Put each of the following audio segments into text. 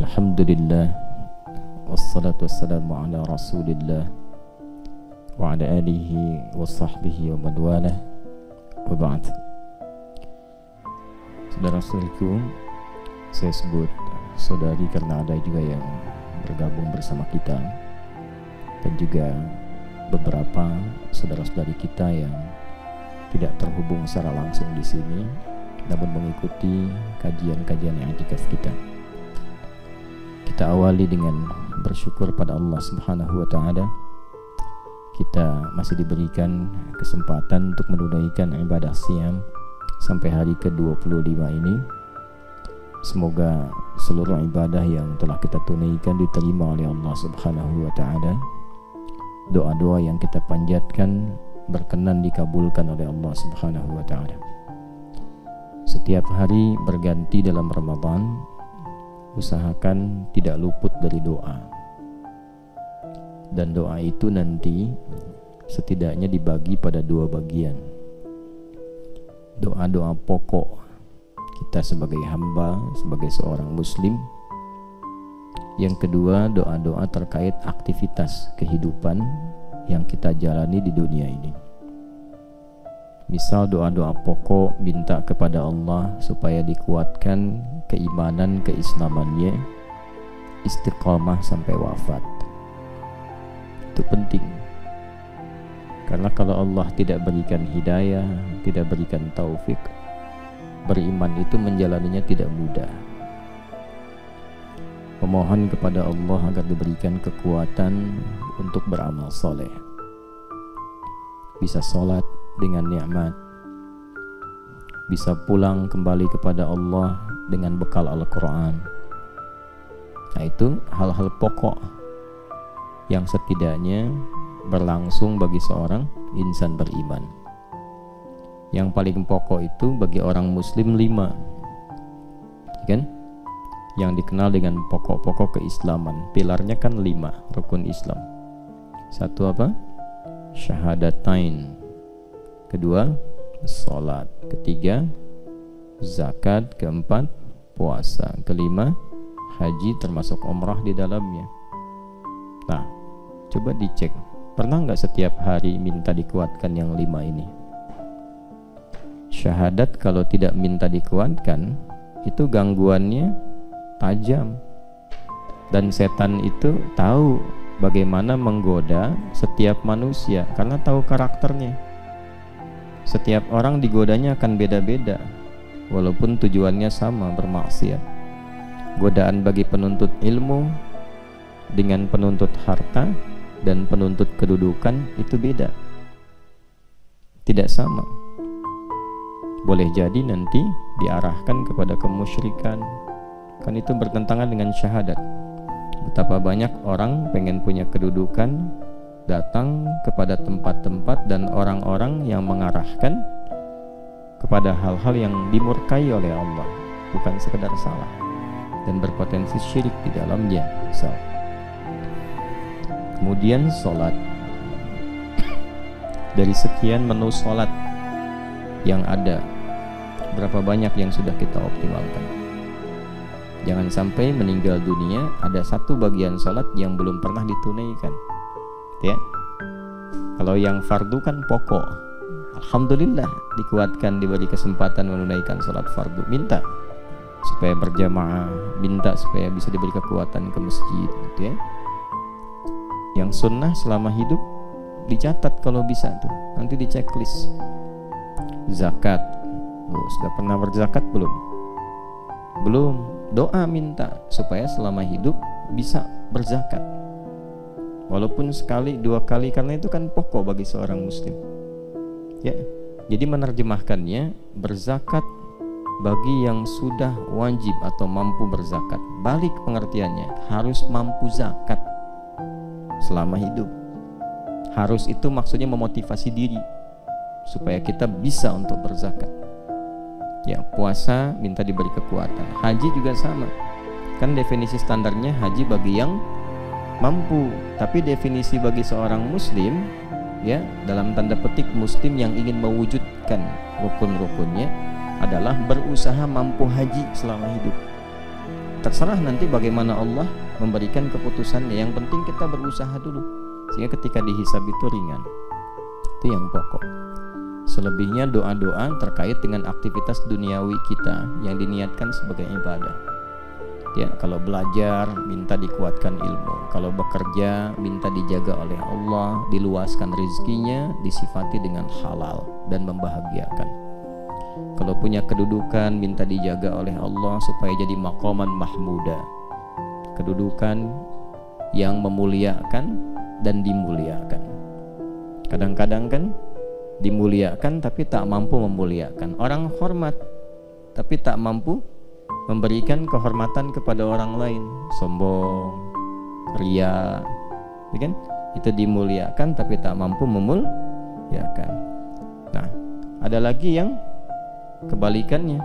Alhamdulillah, wassalatu wassalamu ala rasulillah wa ala alihi wa sahbihi wa man walah, wa ba'd. Saudara-saudariku, saya sebut saudari karena ada juga yang bergabung bersama kita, dan juga beberapa saudara-saudari kita yang tidak terhubung secara langsung di sini, namun mengikuti kajian-kajian i'tikaf kita. Kita awali dengan bersyukur pada Allah Subhanahu wa taala. Kita masih diberikan kesempatan untuk menunaikan ibadah siyam sampai hari ke-25 ini. Semoga seluruh ibadah yang telah kita tunaikan diterima oleh Allah Subhanahu wa taala. Doa-doa yang kita panjatkan berkenan dikabulkan oleh Allah Subhanahu wa taala. Setiap hari berganti dalam Ramadan, usahakan tidak luput dari doa. Dan doa itu nanti setidaknya dibagi pada dua bagian. Doa-doa pokok kita sebagai hamba, sebagai seorang muslim. Yang kedua, doa-doa terkait aktivitas kehidupan yang kita jalani di dunia ini. Misal doa-doa pokok minta kepada Allah supaya dikuatkan keimanan, keislamannya, istiqamah sampai wafat. Itu penting. Karena kalau Allah tidak berikan hidayah, tidak berikan taufik, beriman itu menjalaninya tidak mudah. Memohon kepada Allah agar diberikan kekuatan untuk beramal soleh, bisa sholat dengan nikmat, bisa pulang kembali kepada Allah dengan bekal Al-Quran. Nah, itu hal-hal pokok yang setidaknya berlangsung bagi seorang insan beriman. Yang paling pokok itu bagi orang muslim 5, kan? Yang dikenal dengan pokok-pokok keislaman. Pilarnya kan 5 rukun Islam. Satu apa? Syahadatain. Kedua, sholat. Ketiga, zakat. Keempat, puasa. Kelima, haji termasuk umrah di dalamnya. Nah, coba dicek, pernah nggak setiap hari minta dikuatkan yang 5 ini? Syahadat kalau tidak minta dikuatkan, itu gangguannya tajam, dan setan itu tahu bagaimana menggoda setiap manusia karena tahu karakternya. Setiap orang digodanya akan beda-beda, walaupun tujuannya sama, bermaksiat. Godaan bagi penuntut ilmu dengan penuntut harta dan penuntut kedudukan itu beda, tidak sama. Boleh jadi nanti diarahkan kepada kemusyrikan, kan itu bertentangan dengan syahadat. Betapa banyak orang pengen punya kedudukan, datang kepada tempat-tempat dan orang-orang yang mengarahkan kepada hal-hal yang dimurkai oleh Allah, bukan sekedar salah dan berpotensi syirik di dalamnya. Kemudian sholat. Dari sekian menu sholat yang ada, berapa banyak yang sudah kita optimalkan? Jangan sampai meninggal dunia ada satu bagian sholat yang belum pernah ditunaikan, ya. Kalau yang fardu kan pokok, alhamdulillah dikuatkan, diberi kesempatan menunaikan sholat fardu. Minta supaya berjamaah, minta supaya bisa diberi kekuatan ke masjid, gitu ya. Yang sunnah selama hidup dicatat kalau bisa tuh, nanti di checklist. Zakat, sudah pernah berzakat belum? Belum. Doa minta supaya selama hidup bisa berzakat, walaupun sekali 2 kali, karena itu kan pokok bagi seorang muslim, ya. Jadi menerjemahkannya, berzakat bagi yang sudah wajib atau mampu berzakat. Balik pengertiannya, harus mampu zakat selama hidup. Harus itu maksudnya memotivasi diri supaya kita bisa untuk berzakat. Ya, puasa minta diberi kekuatan. Haji juga sama. Kan definisi standarnya haji bagi yang mampu, tapi definisi bagi seorang muslim, ya, dalam tanda petik muslim yang ingin mewujudkan rukun-rukunnya adalah berusaha mampu haji selama hidup. terserah nanti bagaimana Allah memberikan keputusannya. Yang penting kita berusaha dulu, sehingga ketika dihisab itu ringan. Itu yang pokok. Selebihnya doa-doa terkait dengan aktivitas duniawi kita yang diniatkan sebagai ibadah. Ya, kalau belajar minta dikuatkan ilmu, kalau bekerja minta dijaga oleh Allah, diluaskan rezekinya, disifati dengan halal dan membahagiakan. Kalau punya kedudukan minta dijaga oleh Allah supaya jadi maqaman mahmuda, kedudukan yang memuliakan dan dimuliakan. Kadang-kadang kan dimuliakan tapi tak mampu memuliakan. Orang hormat tapi tak mampu memberikan kehormatan kepada orang lain, sombong, ria, ya kan? Itu dimuliakan tapi tak mampu memuliakan. Nah, ada lagi yang kebalikannya,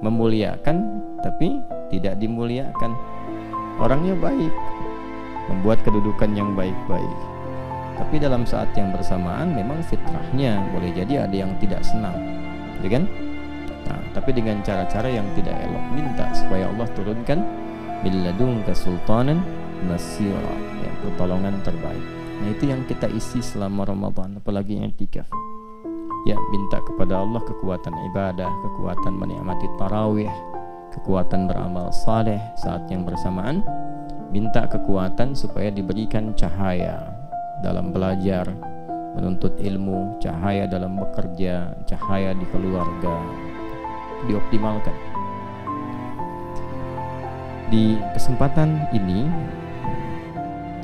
memuliakan tapi tidak dimuliakan. Orangnya baik, membuat kedudukan yang baik-baik, tapi dalam saat yang bersamaan memang fitrahnya boleh jadi ada yang tidak senang, ya kan? Nah, tapi dengan cara-cara yang tidak elok, minta supaya Allah turunkan min ladunka sultanan nasira, ya, pertolongan terbaik. Nah, itu yang kita isi selama Ramadan, apalagi i'tikaf. Ya, minta kepada Allah kekuatan ibadah, kekuatan menikmati tarawih, kekuatan beramal saleh saat yang bersamaan. Minta kekuatan supaya diberikan cahaya dalam belajar, menuntut ilmu, cahaya dalam bekerja, cahaya di keluarga, dioptimalkan. Di kesempatan ini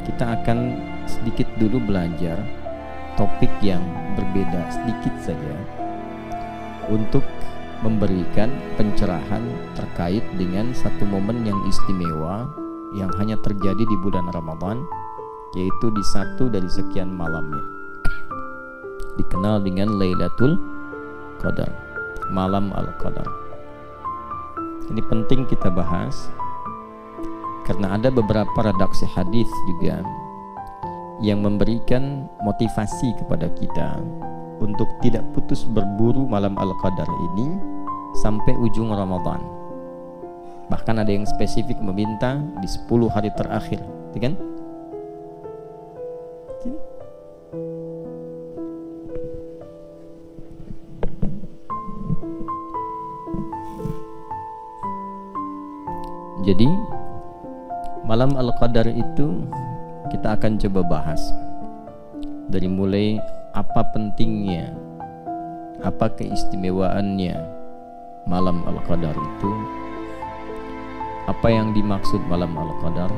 kita akan sedikit dulu belajar topik yang berbeda sedikit saja untuk memberikan pencerahan terkait dengan satu momen yang istimewa yang hanya terjadi di bulan Ramadan, yaitu di satu dari sekian malamnya, dikenal dengan Lailatul Qadar, malam Al-Qadar. Ini penting kita bahas karena ada beberapa redaksi hadis juga yang memberikan motivasi kepada kita untuk tidak putus berburu malam Al-Qadar ini sampai ujung Ramadan. Bahkan ada yang spesifik meminta di 10 hari terakhir, kan? Jadi malam Al-Qadar itu kita akan coba bahas dari mulai apa pentingnya, apa keistimewaannya malam Al-Qadar itu, apa yang dimaksud malam Al-Qadar,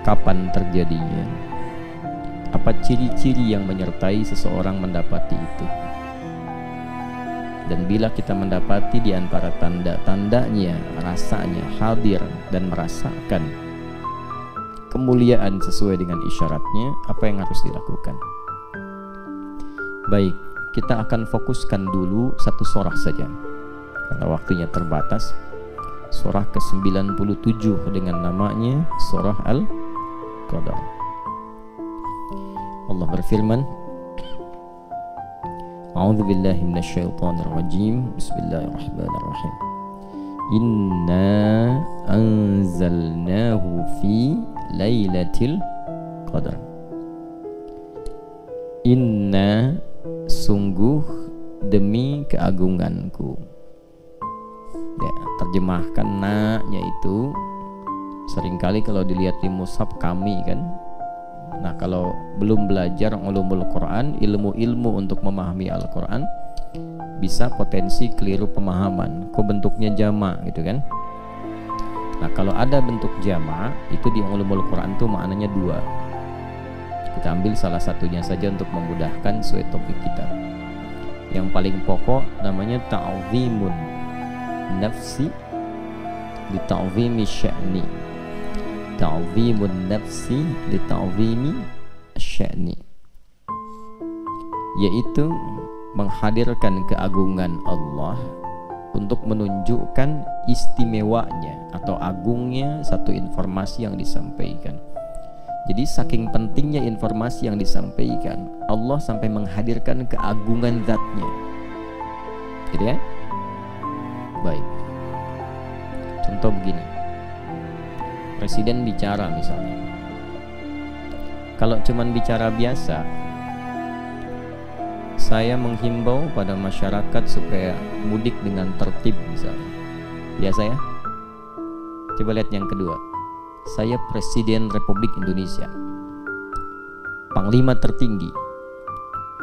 kapan terjadinya, apa ciri-ciri yang menyertai seseorang mendapati itu. Dan bila kita mendapati di antara tanda-tandanya, rasanya hadir dan merasakan kemuliaan sesuai dengan isyaratnya, apa yang harus dilakukan? Baik, kita akan fokuskan dulu satu surah saja karena waktunya terbatas. Surah ke-97 dengan namanya Surah Al-Qadar. Allah berfirman, A'udzu billahi minasyaitonir rajim. Bismillahirrahmanirrahim. Inna anzalnahu fi Lailatul Qadar. Inna, sungguh, demi keagunganku. Ya, terjemahkan na-nya itu seringkali kalau dilihat di mushaf kami kan. Nah, kalau belum belajar ulumul Quran, ilmu-ilmu untuk memahami Al-Quran, bisa potensi keliru pemahaman. Kok bentuknya jamak gitu kan? Nah, kalau ada bentuk jamak itu di ulumul Quran itu maknanya dua. Kita ambil salah satunya saja untuk memudahkan sesuai topik kita. Yang paling pokok namanya ta'zimun nafsi li ta'zimi sya'ni. Ta'zimun nafsi li ta'zimi sya'ni, yaitu menghadirkan keagungan Allah untuk menunjukkan istimewanya atau agungnya satu informasi yang disampaikan. Jadi saking pentingnya informasi yang disampaikan, Allah sampai menghadirkan keagungan zatnya. Gitu ya? Baik. Contoh begini. Presiden bicara misalnya, kalau cuman bicara biasa, saya menghimbau pada masyarakat supaya mudik dengan tertib misalnya, biasa ya. Coba lihat yang kedua, saya Presiden Republik Indonesia, Panglima tertinggi,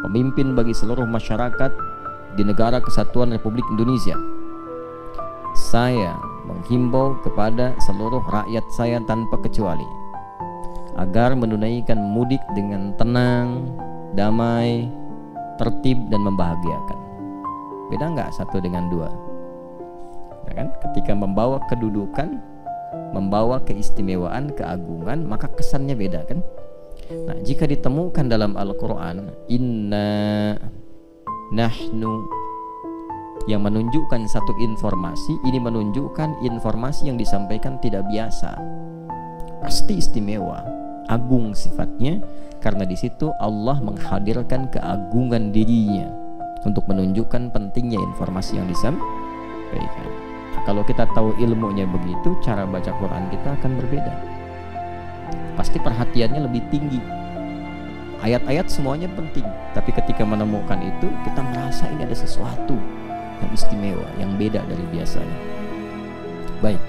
pemimpin bagi seluruh masyarakat di Negara Kesatuan Republik Indonesia. Saya menghimbau kepada seluruh rakyat saya tanpa kecuali agar menunaikan mudik dengan tenang, damai, tertib dan membahagiakan. Beda nggak satu dengan dua? Ya kan? Ketika membawa kedudukan, membawa keistimewaan, keagungan, maka kesannya beda kan? Nah, jika ditemukan dalam Al-Quran inna nahnu, yang menunjukkan satu informasi, ini menunjukkan informasi yang disampaikan tidak biasa, pasti istimewa, agung sifatnya, karena di situ Allah menghadirkan keagungan dirinya untuk menunjukkan pentingnya informasi yang disampaikan. Nah, kalau kita tahu ilmunya begitu, cara baca Quran kita akan berbeda. Pasti perhatiannya lebih tinggi. Ayat-ayat semuanya penting, tapi ketika menemukan itu, kita merasa ini ada sesuatu yang istimewa, yang beda dari biasanya. Baik.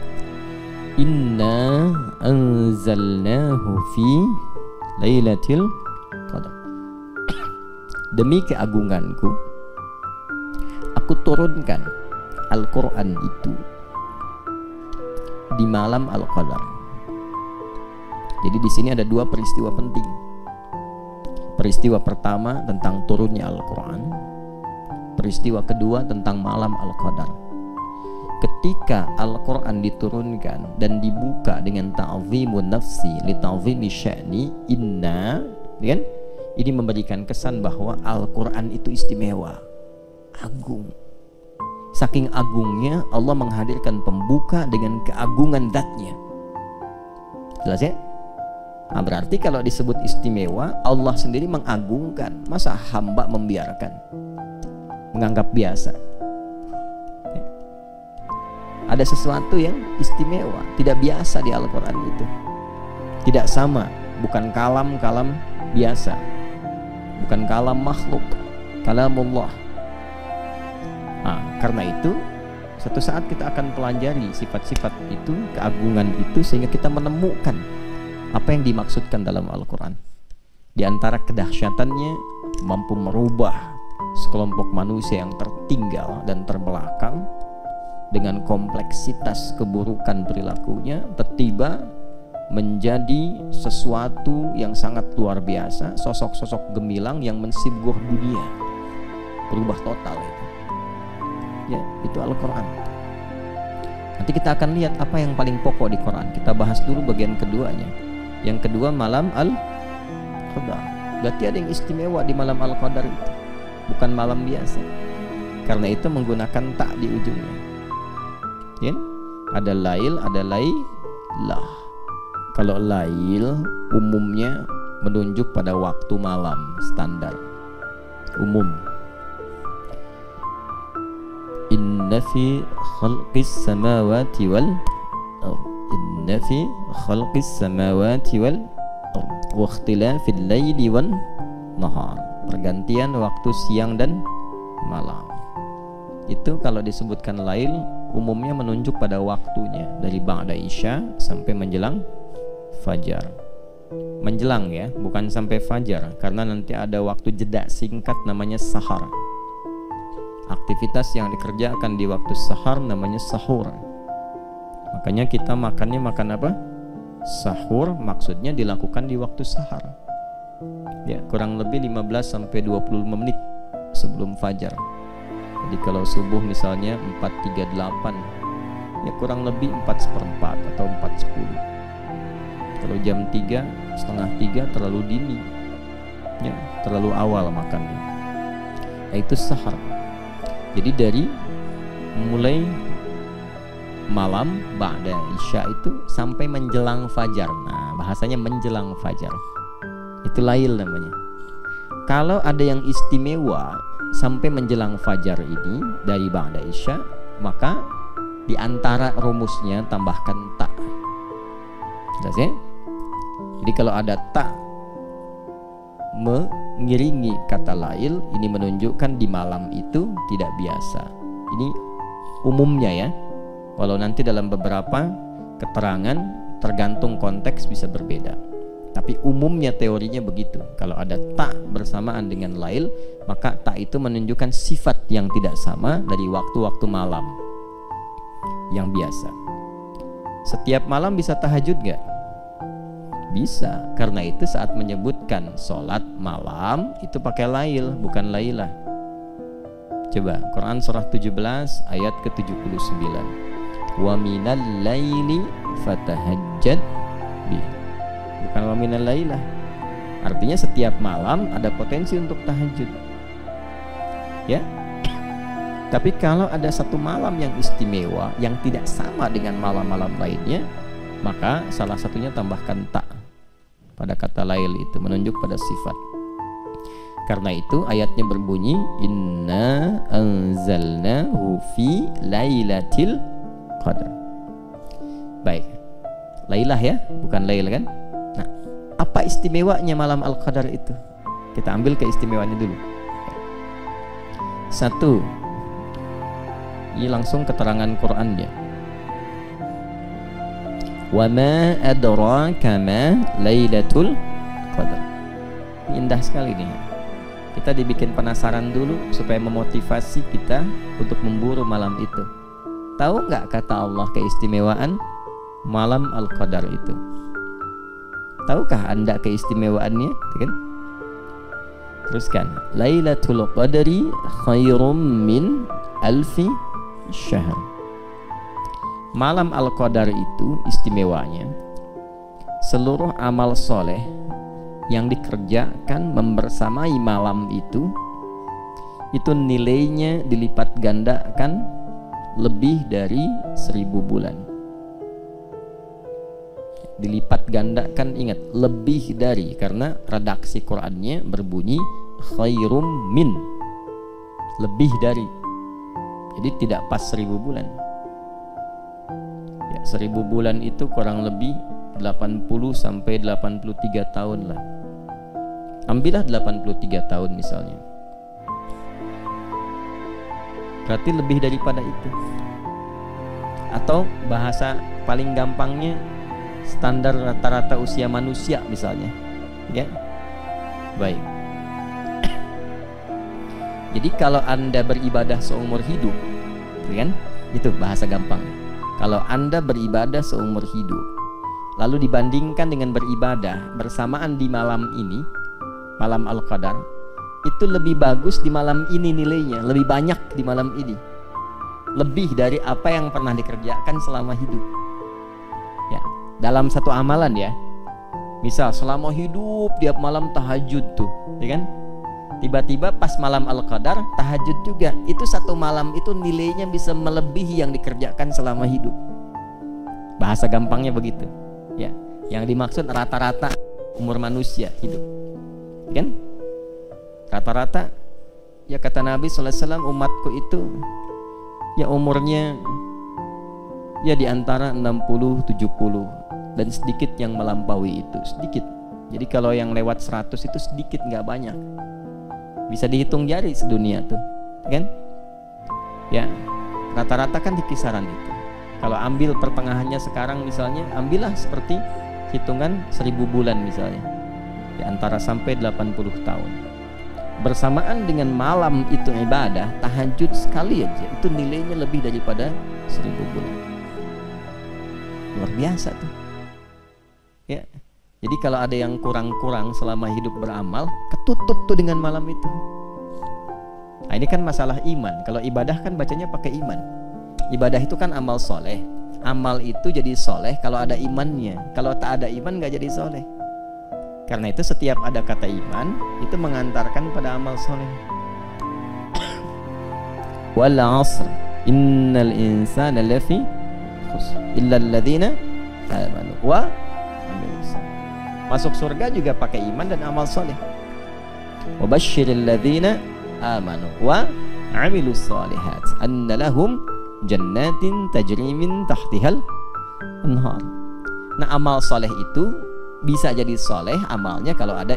Inna anzalnahu fi Lailatul Qadar. Demi keagunganku, aku turunkan Al-Quran itu di malam Al-Qadar. Jadi di sini ada dua peristiwa penting. Peristiwa pertama tentang turunnya Al-Quran, peristiwa kedua tentang malam Al-Qadar. Ketika Al-Quran diturunkan dan dibuka dengan ta'zimun nafsi li ta'zimi sya'ni inna, kan? Ini memberikan kesan bahwa Al-Quran itu istimewa, agung. Saking agungnya Allah menghadirkan pembuka dengan keagungan zatnya. Jelas ya? Nah, berarti kalau disebut istimewa, Allah sendiri mengagungkan. Masa hamba membiarkan, menganggap biasa? Ada sesuatu yang istimewa, tidak biasa di Al-Quran itu. Tidak sama, bukan kalam-kalam biasa, bukan kalam makhluk, kalamullah. Nah, karena itu suatu saat kita akan pelajari sifat-sifat itu, keagungan itu, sehingga kita menemukan apa yang dimaksudkan dalam Al-Quran. Di antara kedahsyatannya, mampu merubah sekelompok manusia yang tertinggal dan terbelakang dengan kompleksitas keburukan perilakunya, tiba-tiba menjadi sesuatu yang sangat luar biasa, sosok-sosok gemilang yang mensibgoh dunia, berubah total itu. Ya, itu Al-Quran. Nanti kita akan lihat apa yang paling pokok di Quran. Kita bahas dulu bagian keduanya. Yang kedua, malam Al-Qadar. Berarti ada yang istimewa di malam Al-Qadar itu, bukan malam biasa. Karena itu menggunakan tak di ujungnya. Ya? Ada lail, ada lailah. Kalau lail umumnya menunjuk pada waktu malam standar umum. Inna fi khalqis samawati wal ardh, inna fi khalqis samawati wal ardh wa ikhtilafil laili wan nahar, pergantian waktu siang dan malam. Itu kalau disebutkan lail umumnya menunjuk pada waktunya dari ba'da isya sampai menjelang fajar. Menjelang ya, bukan sampai fajar, karena nanti ada waktu jeda singkat namanya sahar. Aktivitas yang dikerjakan di waktu sahar namanya sahur. Makanya kita makannya makan apa? Sahur, maksudnya dilakukan di waktu sahar. Ya, kurang lebih 15 sampai 25 menit sebelum fajar. Jadi kalau subuh misalnya 4.38, ya kurang lebih 4:4 atau 4:10. Kalau jam 3, setengah 3 terlalu dini, ya terlalu awal makannya. Nah, itu sahar. Jadi dari mulai malam ba'da isya itu sampai menjelang fajar. Nah, bahasanya menjelang fajar. Itu lail namanya. Kalau ada yang istimewa sampai menjelang fajar ini dari ba'da isya, maka di antara rumusnya tambahkan ta. Jelas ya? Jadi kalau ada tak mengiringi kata lail, ini menunjukkan di malam itu tidak biasa. Ini umumnya ya. Walau nanti dalam beberapa keterangan tergantung konteks bisa berbeda. Tapi umumnya teorinya begitu. Kalau ada tak bersamaan dengan lail, maka tak itu menunjukkan sifat yang tidak sama dari waktu-waktu malam yang biasa. Setiap malam bisa tahajud gak? Bisa. Karena itu saat menyebutkan sholat malam itu pakai lail, bukan lailah. Coba Quran surah 17 ayat ke-79. Wa minal laili fatahajjad bih. Bukan wa minal lailah. Artinya setiap malam ada potensi untuk tahajud. Ya. Tapi kalau ada satu malam yang istimewa yang tidak sama dengan malam-malam lainnya, maka salah satunya tambahkan tak pada kata lail itu, menunjuk pada sifat. Karena itu ayatnya berbunyi inna anzalnahu fi lailatil qadar. Baik. Lailah ya, bukan lail kan? Nah, apa istimewanya malam Al-Qadar itu? Kita ambil keistimewaannya dulu. Satu, ini langsung keterangan Qur'annya. Wa ma adraka ma lailatul qadar. Indah sekali nih. Kita dibikin penasaran dulu supaya memotivasi kita untuk memburu malam itu. Tahu nggak kata Allah keistimewaan malam Al-Qadar itu? Tahukah Anda keistimewaannya? Kan? Teruskan. Lailatul Qadri khairum min alfi syahr. Malam Al-Qadar itu istimewanya seluruh amal soleh yang dikerjakan membersamai malam itu nilainya dilipat gandakan lebih dari 1000 bulan. Dilipat gandakan, ingat, lebih dari, karena redaksi Qur'annya berbunyi khairum min, lebih dari. Jadi tidak pas 1000 bulan ya, 1000 bulan itu kurang lebih 80 sampai 83 tahun lah. Ambillah 83 tahun misalnya, berarti lebih daripada itu. Atau bahasa paling gampangnya standar rata-rata usia manusia misalnya, ya. Baik. Jadi kalau Anda beribadah seumur hidup, kan? Itu bahasa gampang. Kalau Anda beribadah seumur hidup, lalu dibandingkan dengan beribadah bersamaan di malam ini, malam Al-Qadar, itu lebih bagus di malam ini nilainya, lebih banyak di malam ini, lebih dari apa yang pernah dikerjakan selama hidup. Ya, dalam satu amalan ya. Misal selama hidup tiap malam tahajud tuh, ya kan? Tiba-tiba pas malam Al-Qadar tahajud juga. Itu satu malam itu nilainya bisa melebihi yang dikerjakan selama hidup. Bahasa gampangnya begitu. Ya, yang dimaksud rata-rata umur manusia hidup. Kan? Rata-rata ya kata Nabi SAW, umatku itu ya umurnya ya di antara 60-70 dan sedikit yang melampaui itu, sedikit. Jadi kalau yang lewat 100 itu sedikit, nggak banyak. Bisa dihitung jari sedunia tuh, kan? Ya, rata-rata kan di kisaran itu. Kalau ambil pertengahannya sekarang misalnya, ambillah seperti hitungan 1000 bulan misalnya, di antara sampai 80 tahun. Bersamaan dengan malam itu ibadah, tahajud sekali aja, itu nilainya lebih daripada 1000 bulan. Luar biasa tuh. Ya. Jadi kalau ada yang kurang-kurang selama hidup beramal, ketutup tuh dengan malam itu. Nah, ini kan masalah iman. Kalau ibadah kan bacanya pakai iman. Ibadah itu kan amal soleh. Amal itu jadi soleh kalau ada imannya. Kalau tak ada iman gak jadi soleh. Karena itu setiap ada kata iman itu mengantarkan pada amal soleh. Wal 'asr innal insana lafi khusr illa alladziina amanu wa amilus solih. Masuk surga juga pakai iman dan amal soleh. Wa basyiril ladzina amanu wa amilus solihat anna lahum jannatin tajri min tahtihal anhar. Nah, amal soleh itu bisa jadi soleh amalnya kalau ada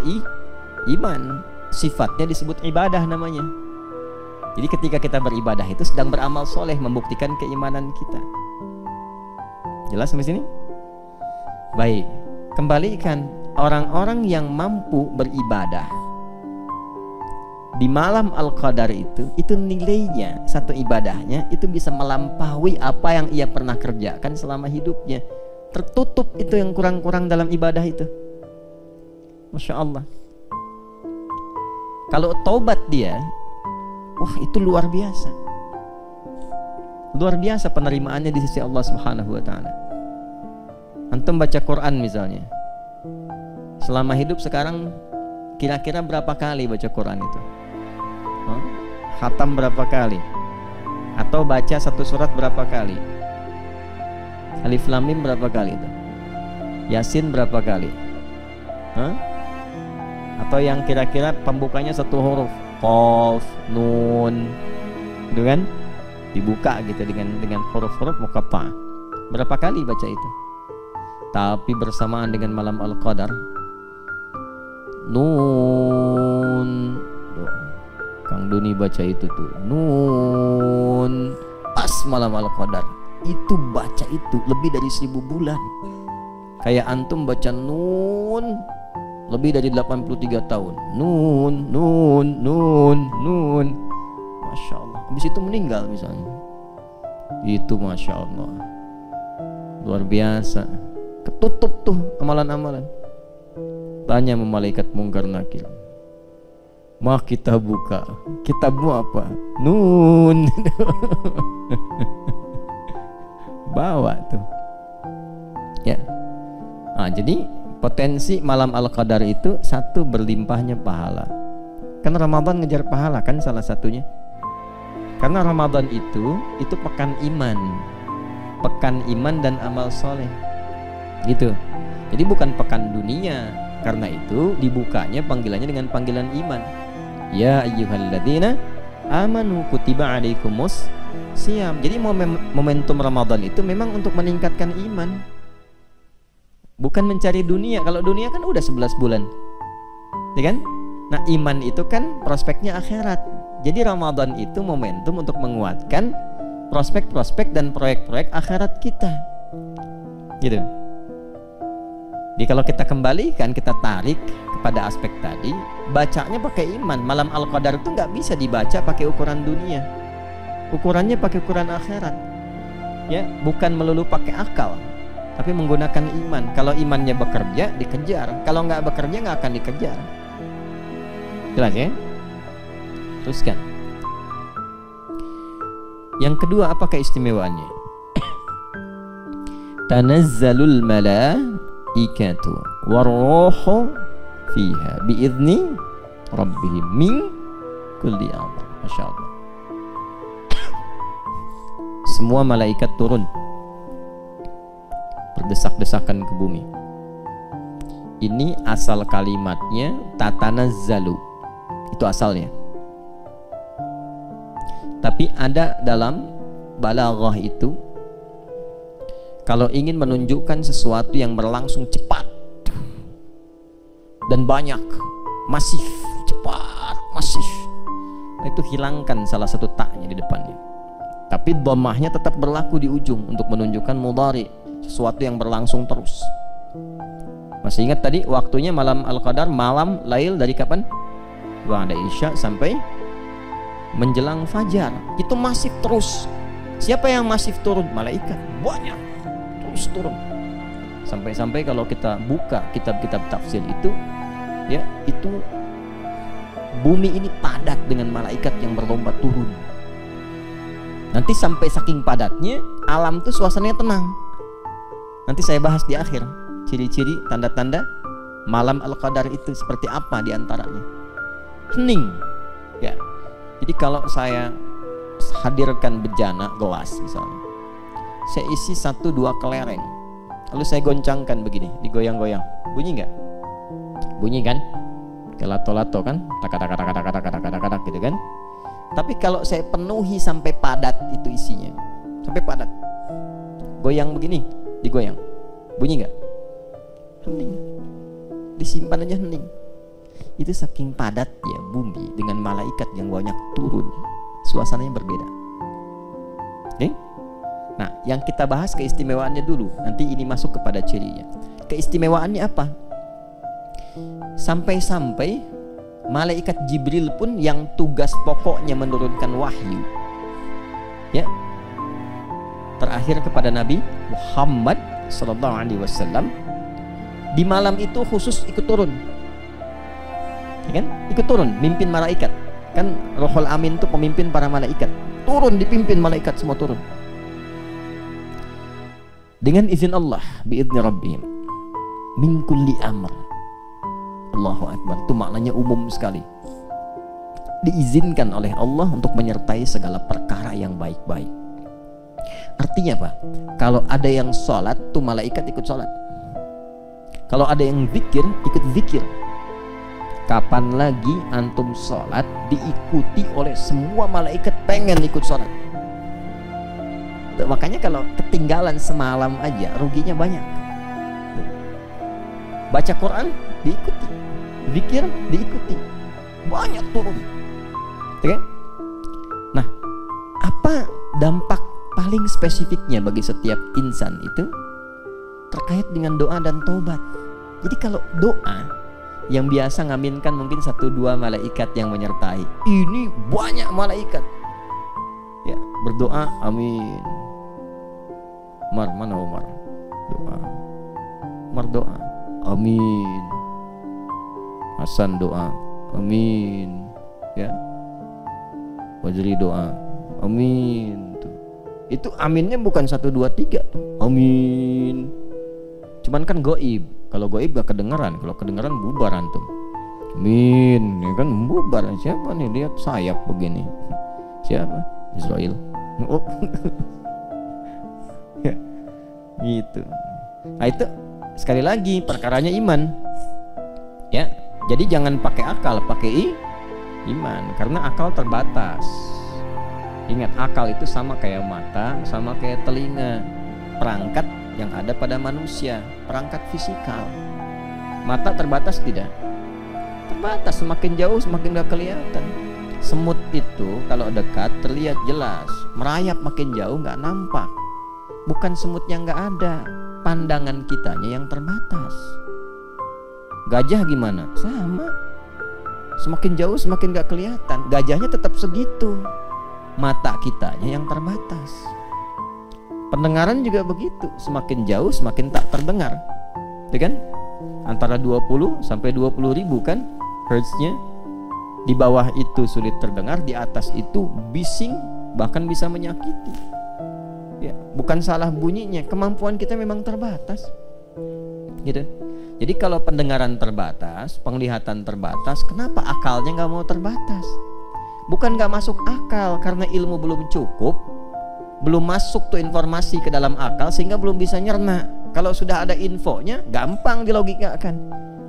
iman. Sifatnya disebut ibadah namanya. Jadi ketika kita beribadah itu sedang beramal soleh, membuktikan keimanan kita. Jelas sampai sini? Baik, kembalikan orang-orang yang mampu beribadah di malam Al-Qadar itu nilainya, satu ibadahnya itu bisa melampaui apa yang ia pernah kerjakan selama hidupnya. Tertutup itu yang kurang-kurang dalam ibadah itu. Masya Allah. Kalau taubat dia, wah itu luar biasa. Luar biasa penerimaannya di sisi Allah Subhanahu wa taala. Antum baca Quran misalnya. Selama hidup sekarang kira-kira berapa kali baca Quran itu? Khatam berapa kali? Atau baca satu surat berapa kali? Alif Lam Mim berapa kali itu? Yasin berapa kali? Atau yang kira-kira pembukanya satu huruf, Qaf, Nun, gitu kan? Dibuka gitu dengan huruf-huruf muqatta'. Berapa kali baca itu? Tapi bersamaan dengan malam Al-Qadar, Nun, Kang Doni baca itu tuh, Nun, pas malam Al-Qadar itu baca itu lebih dari 1000 bulan. Kayak antum baca Nun lebih dari 83 tahun. Nun, Nun, Nun, Nun. Masya Allah. Habis itu meninggal misalnya. Itu Masya Allah. Luar biasa. Ketutup tuh amalan-amalan. Tanya malaikat Mungkar Nakir. Mah kita buka, kitabmu apa? Nun. Bawa tuh. Ya. Nah, jadi potensi malam Al-Qadar itu satu, berlimpahnya pahala. Kan Ramadan ngejar pahala kan salah satunya. Karena Ramadan itu pekan iman. Pekan iman dan amal soleh. Gitu. Jadi bukan pekan dunia. Karena itu dibukanya panggilannya dengan panggilan iman. Ya ayyuhalladzina amanu kutiba alaikumus siyam. Jadi momentum Ramadan itu memang untuk meningkatkan iman, bukan mencari dunia. Kalau dunia kan udah 11 bulan, ya kan? Nah, iman itu kan prospeknya akhirat. Jadi Ramadan itu momentum untuk menguatkan prospek-prospek dan proyek-proyek akhirat kita. Gitu. Jadi kalau kita kembalikan, kita tarik kepada aspek tadi, bacanya pakai iman. Malam Al-Qadar itu nggak bisa dibaca pakai ukuran dunia. Ukurannya pakai ukuran akhirat. Ya, bukan melulu pakai akal, tapi menggunakan iman. Kalau imannya bekerja, dikejar. Kalau nggak bekerja, nggak akan dikejar. Jelas ya? Teruskan. Yang kedua, apa keistimewaannya? Tanazzalul malaikatu warruhu fiha biizni rabbihim min kulli amr. Masya Allah. Semua malaikat turun berdesak-desakan ke bumi. Ini asal kalimatnya tatanazzalu. Itu asalnya. Tapi ada dalam balaghah itu, kalau ingin menunjukkan sesuatu yang berlangsung cepat dan banyak, masif, cepat, masif, nah itu hilangkan salah satu taknya di depannya. Tapi dhammahnya tetap berlaku di ujung untuk menunjukkan mudhari, sesuatu yang berlangsung terus. Masih ingat tadi waktunya malam Al-Qadar, malam lail dari kapan? Ba'da Isya sampai menjelang fajar. Itu masif terus. Siapa yang masif turun? Malaikat. Banyak. Terus turun. Sampai-sampai kalau kita buka kitab-kitab tafsir itu, ya, itu bumi ini padat dengan malaikat yang berlomba turun. Nanti sampai saking padatnya, alam tuh suasananya tenang. Nanti saya bahas di akhir ciri-ciri, tanda-tanda malam Al-Qadar itu seperti apa diantaranya. Hening, ya. Jadi kalau saya hadirkan bejana gelas misalnya, saya isi 1-2 kelereng, lalu saya goncangkan begini, digoyang-goyang, bunyi nggak? Bunyi kan? Kayak lato-lato kan? Tak-tak-tak-tak-tak-tak-tak gitu kan? Tapi kalau saya penuhi sampai padat itu isinya, sampai padat, goyang begini, digoyang, bunyi nggak? Hening. Disimpan aja hening. Itu saking padatnya bumi dengan malaikat yang banyak turun, suasananya berbeda. Oke? Nah, yang kita bahas keistimewaannya dulu. Nanti ini masuk kepada cirinya. Keistimewaannya apa? Sampai-sampai malaikat Jibril pun yang tugas pokoknya menurunkan wahyu, ya, terakhir kepada Nabi Muhammad SAW, di malam itu khusus ikut turun, ya kan? Ikut turun, mimpin malaikat. Kan Rohul Amin itu pemimpin para malaikat. Turun, dipimpin malaikat semua turun. Dengan izin Allah, biizni Rabbihim, min kulli amr. Allahu Akbar. Itu maknanya umum sekali. Diizinkan oleh Allah untuk menyertai segala perkara yang baik-baik. Artinya apa? Kalau ada yang sholat, tuh malaikat ikut sholat. Kalau ada yang zikir, ikut zikir. Kapan lagi antum sholat diikuti oleh semua malaikat pengen ikut sholat? Tuh, makanya kalau ketinggalan semalam aja ruginya banyak. Tuh. Baca Quran diikuti, zikir diikuti, banyak turun. Oke? Nah, apa dampak paling spesifiknya bagi setiap insan itu? Terkait dengan doa dan taubat. Jadi kalau doa yang biasa ngaminkan mungkin 1-2 malaikat yang menyertai, ini banyak malaikat ya berdoa amin. Umar, mana Umar? Doa. Umar doa amin. Hasan doa amin, ya. Wajri doa amin. Tuh. Itu aminnya bukan 1, 2, 3 tuh. Amin. Cuman kan goib. Kalau goib gak kedengeran. Kalau kedengeran bubar antum. Amin. Ya kan bubar. Siapa nih lihat sayap begini? Siapa? Israel. Oh. Ya. Gitu. Nah itu sekali lagi perkaranya iman. Ya. Jadi jangan pakai akal, pakai iman. Karena akal terbatas. Ingat, akal itu sama kayak mata, sama kayak telinga, perangkat yang ada pada manusia, perangkat fisikal. Mata terbatas tidak? Terbatas, semakin jauh semakin gak kelihatan. Semut itu kalau dekat terlihat jelas, merayap makin jauh gak nampak. Bukan semutnya gak ada, pandangan kitanya yang terbatas. Gajah gimana? Sama, semakin jauh semakin gak kelihatan. Gajahnya tetap segitu, mata kitanya yang terbatas. Pendengaran juga begitu, semakin jauh semakin tak terdengar, ya kan? Antara 20 sampai 20 ribu kan hertznya. Di bawah itu sulit terdengar, di atas itu bising, bahkan bisa menyakiti. Ya, bukan salah bunyinya, kemampuan kita memang terbatas, gitu. Jadi kalau pendengaran terbatas, penglihatan terbatas, kenapa akalnya nggak mau terbatas? Bukan nggak masuk akal, karena ilmu belum cukup, belum masuk tuh informasi ke dalam akal sehingga belum bisa nyerna. Kalau sudah ada infonya, gampang dilogikakan.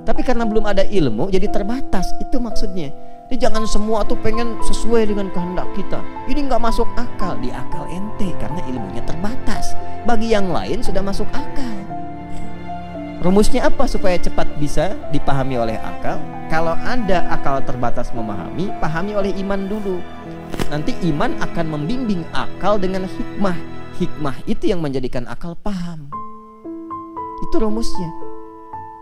Tapi karena belum ada ilmu, jadi terbatas. Itu maksudnya. Jadi jangan semua tuh pengen sesuai dengan kehendak kita. Ini nggak masuk akal, di akal ente karena ilmunya terbatas. Bagi yang lain sudah masuk akal. Rumusnya apa supaya cepat bisa dipahami oleh akal? Kalau ada akal terbatas memahami, pahami oleh iman dulu. Nanti iman akan membimbing akal dengan hikmah. Hikmah itu yang menjadikan akal paham. Itu rumusnya.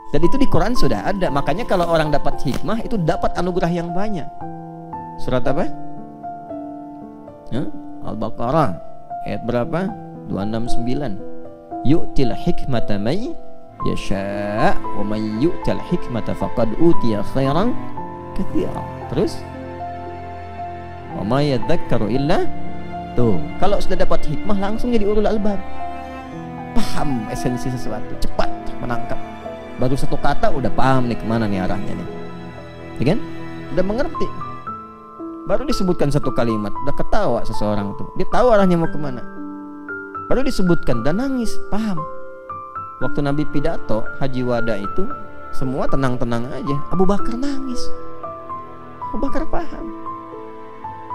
Dan itu di Quran sudah ada. Makanya kalau orang dapat hikmah itu dapat anugerah yang banyak. Surat apa? Al-Baqarah ayat berapa? 269. Yu'til hikmata may yasha' wa may yu'tal hikmata faqad utiya khairan katsira. Terus wa may yadzakkaru illa. Tuh, kalau sudah dapat hikmah langsung jadi ulul albab. Paham esensi sesuatu, cepat menangkap. Baru satu kata udah paham nih kemana nih arahnya nih, ya kan? Udah mengerti. Baru disebutkan satu kalimat, udah ketawa seseorang tuh, dia tahu arahnya mau kemana. Baru disebutkan, udah nangis, paham. Waktu Nabi pidato Haji Wada itu, semua tenang-tenang aja. Abu Bakar nangis, Abu Bakar paham.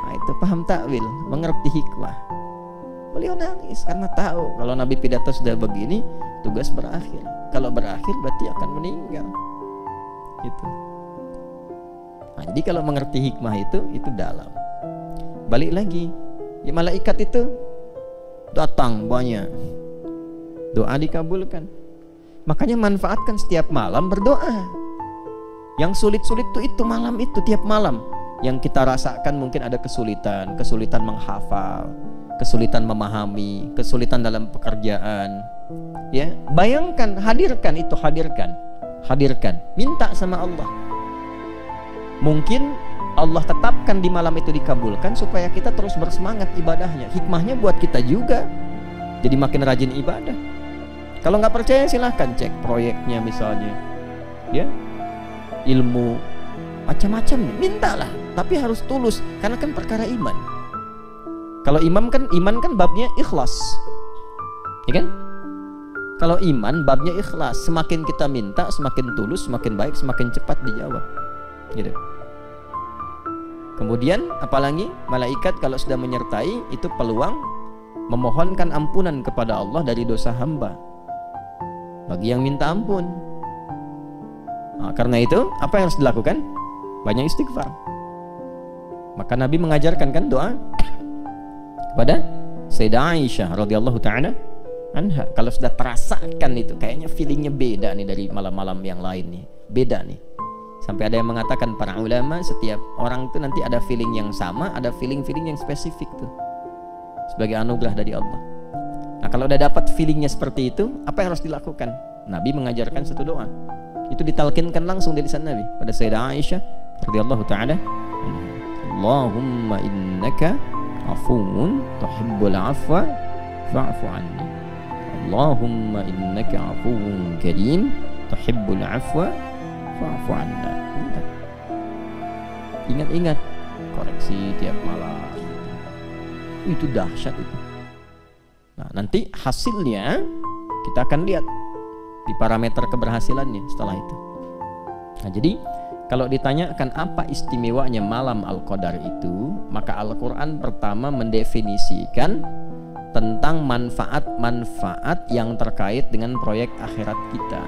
Nah itu paham takwil, mengerti hikmah. beliau nangis karena tahu kalau Nabi pidato sudah begini, tugas berakhir. Kalau berakhir berarti akan meninggal. Gitu. Nah, jadi kalau mengerti hikmah itu dalam. Balik lagi, ya malaikat itu datang banyak, doa dikabulkan. Makanya manfaatkan setiap malam berdoa. Yang sulit-sulit itu malam itu, tiap malam. Yang kita rasakan mungkin ada kesulitan menghafal, kesulitan memahami, kesulitan dalam pekerjaan. Ya, bayangkan, hadirkan, minta sama Allah. Mungkin Allah tetapkan di malam itu dikabulkan supaya kita terus bersemangat ibadahnya. Hikmahnya buat kita juga, jadi makin rajin ibadah. Kalau nggak percaya silahkan cek proyeknya misalnya, ya, ilmu macam-macam, mintalah, tapi harus tulus karena kan perkara iman. Kalau iman kan babnya ikhlas, ya kan? Kalau iman babnya ikhlas, semakin kita minta semakin tulus, semakin baik, semakin cepat dijawab, gitu. Kemudian apalagi malaikat kalau sudah menyertai itu peluang memohonkan ampunan kepada Allah dari dosa hamba bagi yang minta ampun. Nah, karena itu apa yang harus dilakukan? Banyak istighfar. Maka Nabi mengajarkan kan doa kepada Sayyidah Aisyah radhiyallahu ta'ala anha. Kalau sudah terasakan itu kayaknya feelingnya beda nih dari malam-malam yang lain nih, beda nih. Sampai ada yang mengatakan para ulama, setiap orang itu nanti ada feeling yang sama, ada feeling-feeling yang spesifik tuh sebagai anugerah dari Allah. Nah, kalau udah dapat feelingnya seperti itu, apa yang harus dilakukan? Nabi mengajarkan satu doa. Itu ditalkinkan langsung dari lisan Nabi pada Sayyidah Aisyah radhiyallahu ta'ala, Allahumma innaka afuwun tuhibbul afwa fa'fu anni. Allahumma innaka afuwun karim tuhibbul afwa fa'fu anna. Ingat-ingat, koreksi tiap malam. Itu dahsyat itu. Nah, nanti hasilnya kita akan lihat di parameter keberhasilannya setelah itu. Nah, jadi kalau ditanyakan apa istimewanya malam Al-Qadar itu, maka Al-Quran pertama mendefinisikan tentang manfaat-manfaat yang terkait dengan proyek akhirat kita.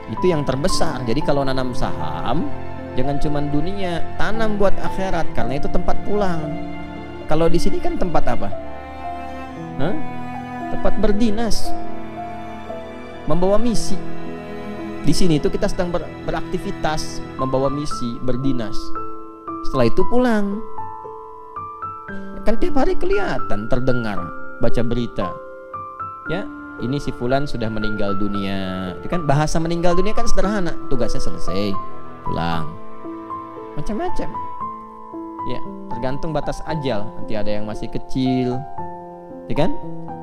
Itu yang terbesar. Jadi kalau nanam saham, jangan cuma dunia, tanam buat akhirat, karena itu tempat pulang. Kalau di sini kan tempat apa? Tempat berdinas, membawa misi. Di sini itu kita sedang beraktivitas, membawa misi, berdinas. Setelah itu pulang. Kan tiap hari kelihatan, terdengar, baca berita. Ya, ini si fulan sudah meninggal dunia. Itu kan bahasa meninggal dunia kan sederhana, tugasnya selesai, pulang. Macam-macam. Ya, tergantung batas ajal. Nanti ada yang masih kecil, ya kan?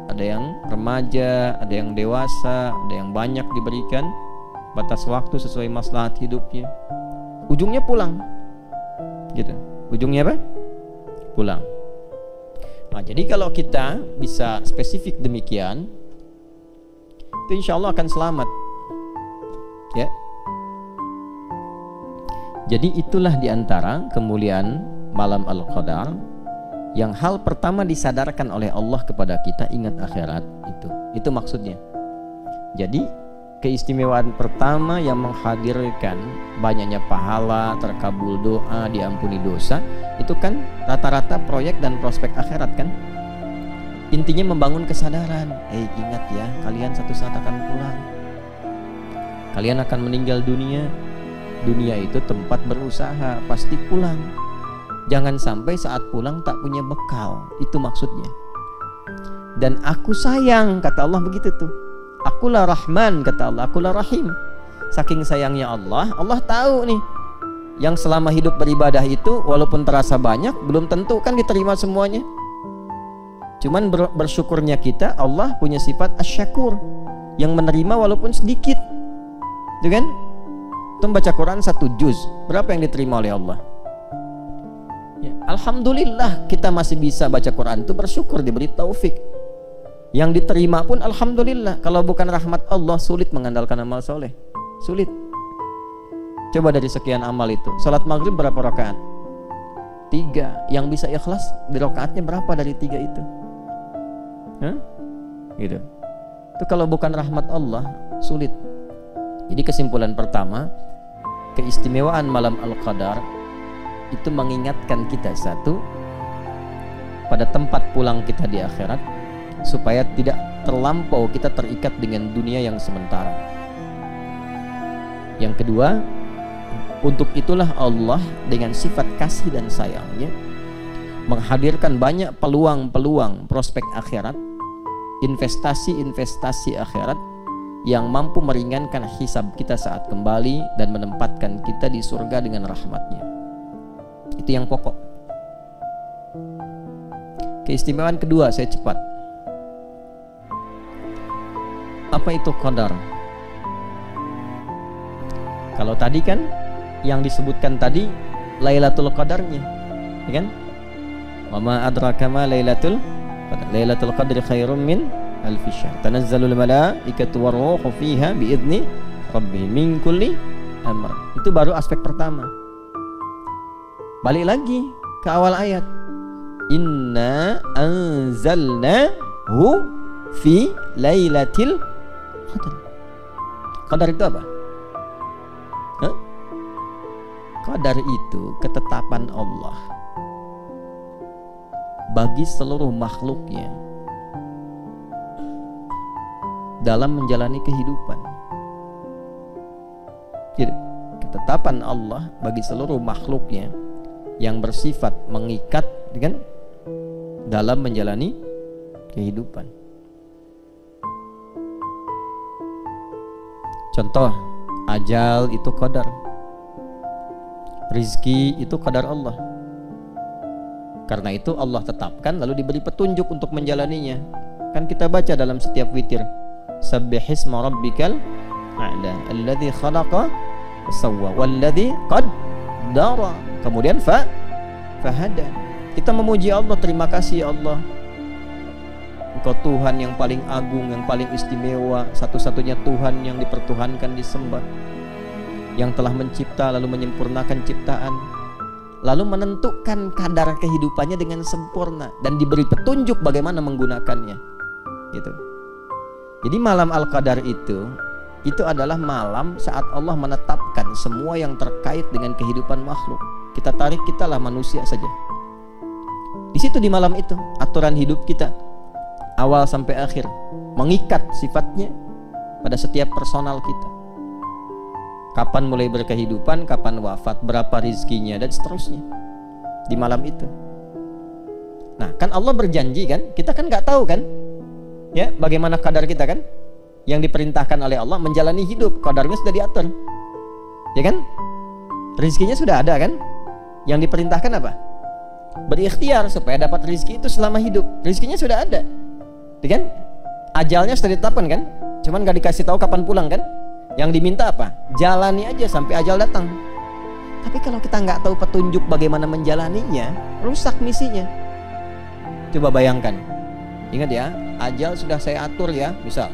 Ada yang remaja, ada yang dewasa, ada yang banyak diberikan batas waktu sesuai maslahat hidupnya. Ujungnya pulang, gitu. Ujungnya apa? Pulang. Nah, jadi kalau kita bisa spesifik demikian, itu insya Allah akan selamat, ya. Jadi itulah diantara kemuliaan malam Al-Qadar, yang hal pertama disadarkan oleh Allah kepada kita, ingat akhirat itu maksudnya. Jadi keistimewaan pertama yang menghadirkan banyaknya pahala, terkabul doa, diampuni dosa, itu kan rata-rata proyek dan prospek akhirat kan. Intinya membangun kesadaran. Ingat ya, kalian satu saat akan pulang. Kalian akan meninggal dunia. Dunia itu tempat berusaha, pasti pulang. Jangan sampai saat pulang tak punya bekal. Itu maksudnya. Dan aku sayang, kata Allah begitu tuh. Akulah Rahman, kata Allah, akulah Rahim. Saking sayangnya Allah, Allah tahu nih, yang selama hidup beribadah itu walaupun terasa banyak, belum tentu kan diterima semuanya. Cuman bersyukurnya kita, Allah punya sifat asyakur, yang menerima walaupun sedikit. Itu kan? Itu baca Quran 1 juz, berapa yang diterima oleh Allah? Ya, alhamdulillah kita masih bisa baca Quran, itu bersyukur diberi taufik. Yang diterima pun alhamdulillah. Kalau bukan rahmat Allah, sulit mengandalkan amal soleh, sulit. Coba dari sekian amal itu, salat maghrib berapa rakaat? 3. Yang bisa ikhlas di rakaatnya berapa dari 3 itu? Gitu. Itu kalau bukan rahmat Allah sulit. Jadi kesimpulan pertama, keistimewaan malam Al-Qadar itu mengingatkan kita satu, pada tempat pulang kita di akhirat, supaya tidak terlampau kita terikat dengan dunia yang sementara. Yang kedua, untuk itulah Allah dengan sifat kasih dan sayangnya menghadirkan banyak peluang-peluang prospek akhirat, investasi-investasi akhirat yang mampu meringankan hisab kita saat kembali dan menempatkan kita di surga dengan rahmatnya. Itu yang pokok. Keistimewaan kedua, saya cepat. Apa itu qadar? Kalau tadi kan yang disebutkan tadi Lailatul Qadarnya, ya kan? Wa ma adraka ma Lailatul Qadar. Lailatul Qadri khairum min alfi syahr. Tanazzalul malaikatu waruhu fiha biidzni rabbihim min kulli amr. Itu baru aspek pertama. Balik lagi ke awal ayat. Inna anzalnahu fi lailatil qadar. Qadar itu apa? Qadar itu ketetapan Allah bagi seluruh makhluknya dalam menjalani kehidupan. Jadi, ketetapan Allah bagi seluruh makhluknya yang bersifat mengikat dengan dalam menjalani kehidupan. Contoh, ajal itu qadar. Rizki itu qadar Allah. Karena itu Allah tetapkan lalu diberi petunjuk untuk menjalaninya. Kan kita baca dalam setiap witir, Sabbihisma rabbikal a'la alladzi khalaqa fasawwa walladzi qaddara. Kemudian fahada. Kita memuji Allah, terima kasih ya Allah, Engkau Tuhan yang paling agung, yang paling istimewa, satu-satunya Tuhan yang dipertuhankan, disembah, yang telah mencipta lalu menyempurnakan ciptaan, lalu menentukan kadar kehidupannya dengan sempurna dan diberi petunjuk bagaimana menggunakannya. Gitu. Jadi malam Al-Qadar itu adalah malam saat Allah menetapkan semua yang terkait dengan kehidupan makhluk. Kita tarik, kitalah manusia saja. Di situ di malam itu aturan hidup kita awal sampai akhir mengikat sifatnya pada setiap personal kita. Kapan mulai berkehidupan, kapan wafat, berapa rizkinya, dan seterusnya di malam itu. Nah, kan Allah berjanji kan, kita kan nggak tahu kan, ya bagaimana kadar kita kan, yang diperintahkan oleh Allah menjalani hidup, kadarnya sudah diatur, ya kan, rizkinya sudah ada kan, yang diperintahkan apa? Berikhtiar supaya dapat rizki itu selama hidup, rizkinya sudah ada, ya kan, ajalnya sudah ditetapkan kan, cuman nggak dikasih tahu kapan pulang kan. Yang diminta apa? Jalani aja sampai ajal datang. Tapi kalau kita nggak tahu petunjuk bagaimana menjalaninya, rusak misinya. Coba bayangkan. Ingat ya, ajal sudah saya atur ya, misal.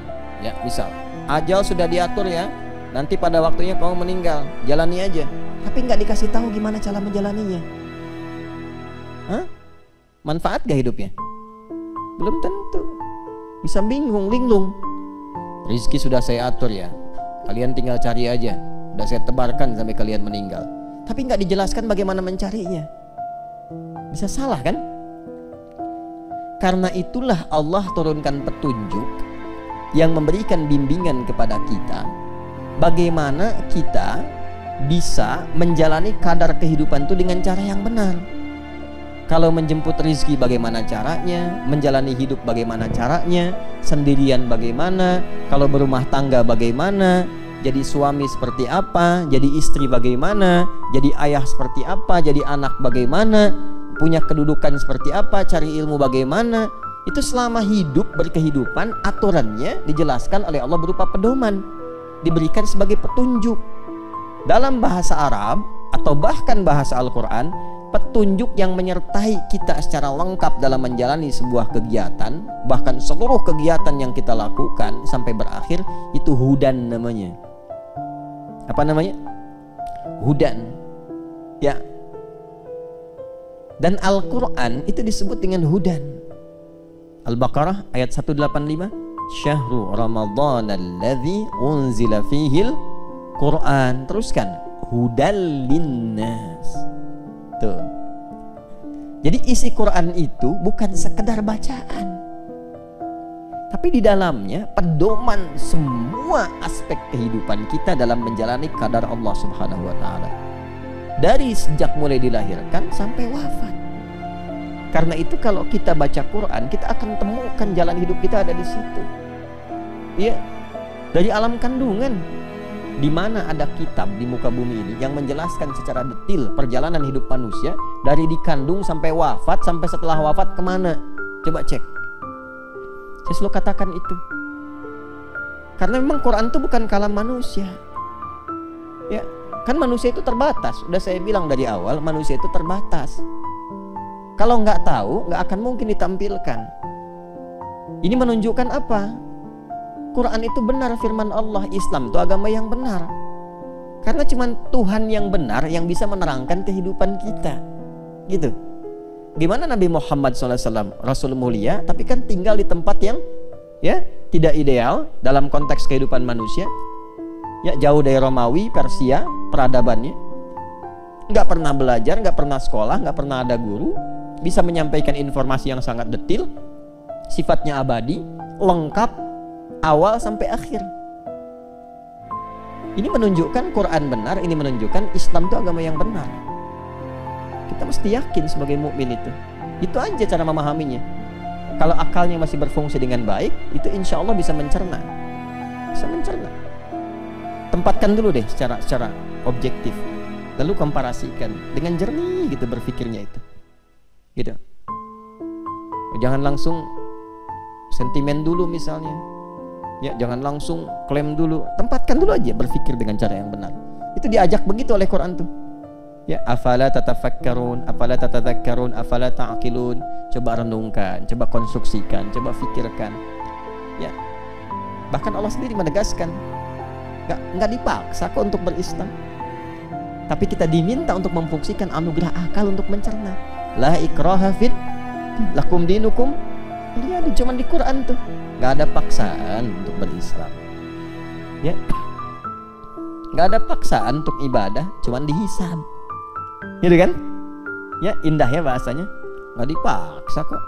Ajal sudah diatur ya. Nanti pada waktunya kamu meninggal, jalani aja. Tapi nggak dikasih tahu gimana cara menjalaninya. Manfaat gak hidupnya? Belum tentu. Bisa bingung, linglung. Rizki sudah saya atur ya. Kalian tinggal cari aja, udah saya tebarkan sampai kalian meninggal. Tapi nggak dijelaskan bagaimana mencarinya. Bisa salah kan? Karena itulah Allah turunkan petunjuk yang memberikan bimbingan kepada kita, bagaimana kita bisa menjalani kadar kehidupan itu dengan cara yang benar. Kalau menjemput rizki bagaimana caranya, menjalani hidup bagaimana caranya, sendirian bagaimana, kalau berumah tangga bagaimana, jadi suami seperti apa, jadi istri bagaimana, jadi ayah seperti apa, jadi anak bagaimana, punya kedudukan seperti apa, cari ilmu bagaimana. Itu selama hidup berkehidupan, aturannya dijelaskan oleh Allah berupa pedoman, diberikan sebagai petunjuk. Dalam bahasa Arab atau bahkan bahasa Al-Quran, petunjuk yang menyertai kita secara lengkap dalam menjalani sebuah kegiatan, bahkan seluruh kegiatan yang kita lakukan sampai berakhir, itu hudan namanya. Apa namanya? Hudan. Ya. Dan Al-Quran itu disebut dengan hudan. Al-Baqarah ayat 185. Syahrul Ramadhan alladzi unzila fihil Quran. Teruskan. Hudal linnas. Tuh. Jadi isi Quran itu bukan sekedar bacaan, tapi di dalamnya pedoman semua aspek kehidupan kita dalam menjalani qadar Allah Subhanahu wa taala. Dari sejak mulai dilahirkan sampai wafat. Karena itu kalau kita baca Quran, kita akan temukan jalan hidup kita ada di situ. Iya. Dari alam kandungan, di mana ada kitab di muka bumi ini yang menjelaskan secara detail perjalanan hidup manusia dari dikandung sampai wafat, sampai setelah wafat kemana? Coba cek. Saya selalu katakan itu. Karena memang Quran itu bukan kalam manusia. Ya, kan manusia itu terbatas. Udah saya bilang dari awal, manusia itu terbatas. Kalau nggak tahu, nggak akan mungkin ditampilkan. Ini menunjukkan apa? Quran itu benar firman Allah, Islam itu agama yang benar. Karena cuma Tuhan yang benar yang bisa menerangkan kehidupan kita. Gitu. Gimana Nabi Muhammad SAW, Rasul mulia, tapi kan tinggal di tempat yang ya tidak ideal dalam konteks kehidupan manusia. Ya, jauh dari Romawi, Persia, peradabannya. Nggak pernah belajar, nggak pernah sekolah, nggak pernah ada guru. Bisa menyampaikan informasi yang sangat detail, sifatnya abadi, lengkap, awal sampai akhir. Ini menunjukkan Quran benar, ini menunjukkan Islam itu agama yang benar. Kita mesti yakin sebagai mukmin itu. Itu aja cara memahaminya. Kalau akalnya masih berfungsi dengan baik, itu insya Allah bisa mencerna. Bisa mencerna. Tempatkan dulu deh secara objektif. Lalu komparasikan dengan jernih gitu berpikirnya itu. Gitu. Jangan langsung sentimen dulu misalnya. Ya, jangan langsung klaim dulu. Tempatkan dulu aja berpikir dengan cara yang benar. Itu diajak begitu oleh Quran tuh. Ya, afala tatafakkarun, afala tatadzakkarun, afala ta'qilun. Coba renungkan, coba konstruksikan, coba fikirkan. Ya. Bahkan Allah sendiri menegaskan, enggak dipaksa kok untuk berislam. Tapi kita diminta untuk memfungsikan anugerah akal untuk mencerna. La ikraha fid lakum dinukum. Lihat cuma di Quran tuh. Gak ada paksaan untuk berislam. Ya. Gak ada paksaan untuk ibadah, cuman dihisab. Gitu kan? Ya, indah ya bahasanya. Gak dipaksa kok.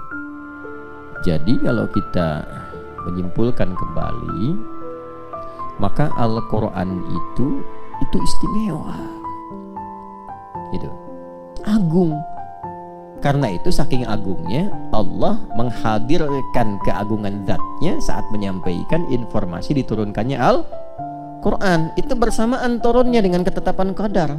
Jadi kalau kita menyimpulkan kembali, maka Al-Quran itu istimewa. Gitu. Agung. Karena itu saking agungnya Allah menghadirkan keagungan zatnya saat menyampaikan informasi diturunkannya Al-Quran. Itu bersamaan turunnya dengan ketetapan qadar.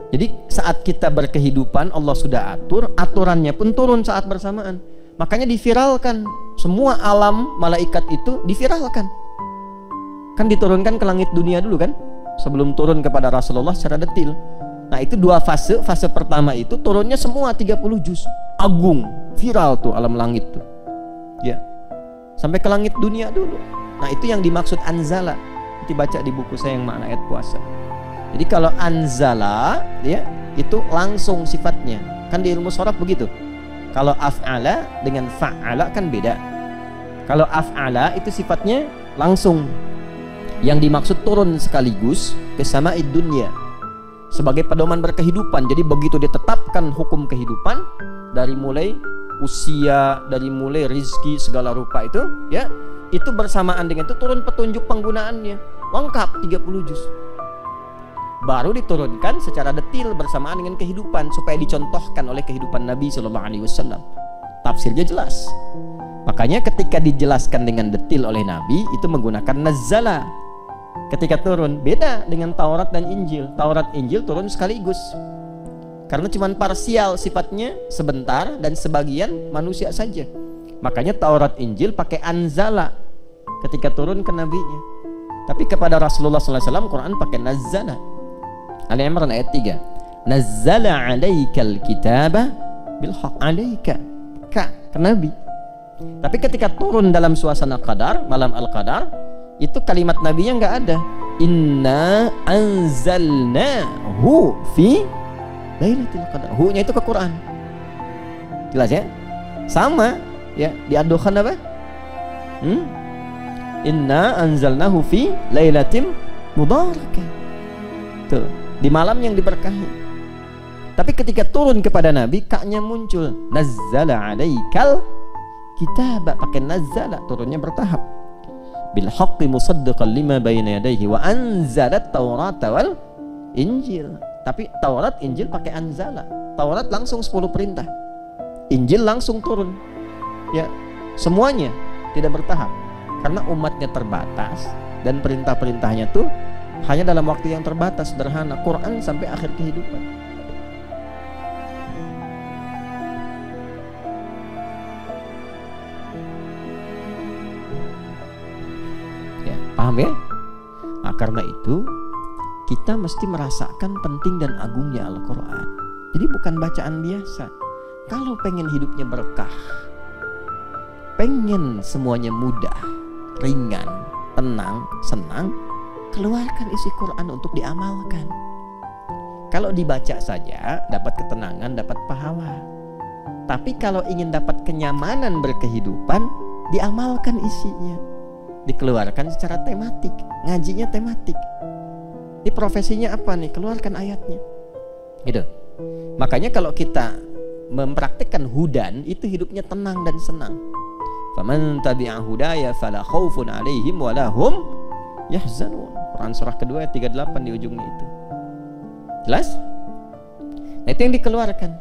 Jadi saat kita berkehidupan Allah sudah atur, aturannya pun turun saat bersamaan. Makanya diviralkan. Semua alam malaikat itu diviralkan. Kan diturunkan ke langit dunia dulu kan, sebelum turun kepada Rasulullah secara detail. Nah itu dua fase. Fase pertama itu turunnya semua 30 juz. Agung, viral tuh alam langit tuh. Ya. Sampai ke langit dunia dulu. Nah itu yang dimaksud anzala. Nanti baca di buku saya yang makna ayat puasa. Jadi kalau anzala ya itu langsung sifatnya. Kan di ilmu sharaf begitu. Kalau af'ala dengan fa'ala kan beda. Kalau af'ala itu sifatnya langsung. Yang dimaksud turun sekaligus ke sama'id dunya. Sebagai pedoman berkehidupan. Jadi begitu ditetapkan hukum kehidupan dari mulai usia, dari mulai rizki segala rupa itu ya, itu bersamaan dengan itu turun petunjuk penggunaannya lengkap 30 juz. Baru diturunkan secara detail bersamaan dengan kehidupan supaya dicontohkan oleh kehidupan Nabi SAW. Tafsirnya jelas. Makanya ketika dijelaskan dengan detail oleh Nabi itu menggunakan nazzala. Ketika turun beda dengan Taurat dan Injil. Taurat Injil turun sekaligus. Karena cuma parsial sifatnya, sebentar dan sebagian manusia saja. Makanya Taurat Injil pakai anzala ketika turun ke nabinya. Tapi kepada Rasulullah SAW Quran pakai nazzala. Ali Imran ayat 3. Nazzala 'alaikal kitaba bil haqq 'alaika. Ke nabi. Tapi ketika turun dalam suasana qadar, malam al-qadar, itu kalimat nabinya nggak ada. Inna anzalnahu fi lailatul qadar. Hu-nya itu ke Quran. Jelas ya? Sama Ya, di Ad-Dukhan apa? Inna anzalnahu fi lailatin mubarakah. Tuh, di malam yang diberkahi. Tapi ketika turun kepada Nabi, kaknya muncul. Nazzala alaikal kitab, pakai nazzala, turunnya bertahap. Bil haqqi musaddiqan lima bayna yadayhi wa anzalat taurata wal injil. Tapi Taurat, Injil pakai anzala. Taurat langsung 10 perintah. Injil langsung turun. Ya, semuanya tidak bertahap. Karena umatnya terbatas dan perintah-perintahnya tuh hanya dalam waktu yang terbatas, sederhana. Quran sampai akhir kehidupan. Ya, paham ya? Nah, karena itu kita mesti merasakan penting dan agungnya Al-Quran. Jadi bukan bacaan biasa. Kalau pengen hidupnya berkah, pengen semuanya mudah, ringan, tenang, senang, keluarkan isi Quran untuk diamalkan. Kalau dibaca saja dapat ketenangan, dapat pahala. Tapi kalau ingin dapat kenyamanan berkehidupan, diamalkan isinya. Dikeluarkan secara tematik, ngajinya tematik. Ini profesinya apa nih? Keluarkan ayatnya. Gitu. Makanya kalau kita mempraktikkan hudan, itu hidupnya tenang dan senang. Faman tabi'a hudaya fala khaufun 'alaihim wa lahum yahzanun. Quran surah kedua ayat 38 di ujungnya itu. Jelas? Nah, itu yang dikeluarkan.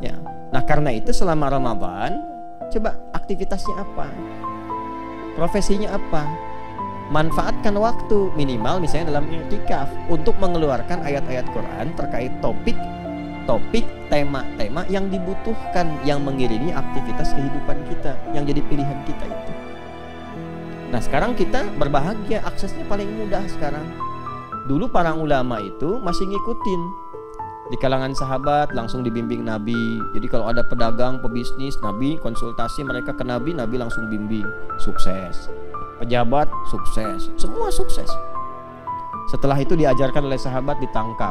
Ya. Nah, karena itu selama Ramadan, coba aktivitasnya apa? Profesinya apa? Manfaatkan waktu minimal misalnya dalam i'tikaf untuk mengeluarkan ayat-ayat Quran terkait topik, tema-tema yang dibutuhkan, yang mengiringi aktivitas kehidupan kita, yang jadi pilihan kita itu. Nah, sekarang kita berbahagia, aksesnya paling mudah sekarang. Dulu para ulama itu masih ngikutin. Di kalangan sahabat langsung dibimbing Nabi. Jadi kalau ada pedagang, pebisnis, Nabi konsultasi mereka ke Nabi, Nabi langsung bimbing, sukses. Pejabat sukses, semua sukses. Setelah itu diajarkan oleh sahabat, ditangkap,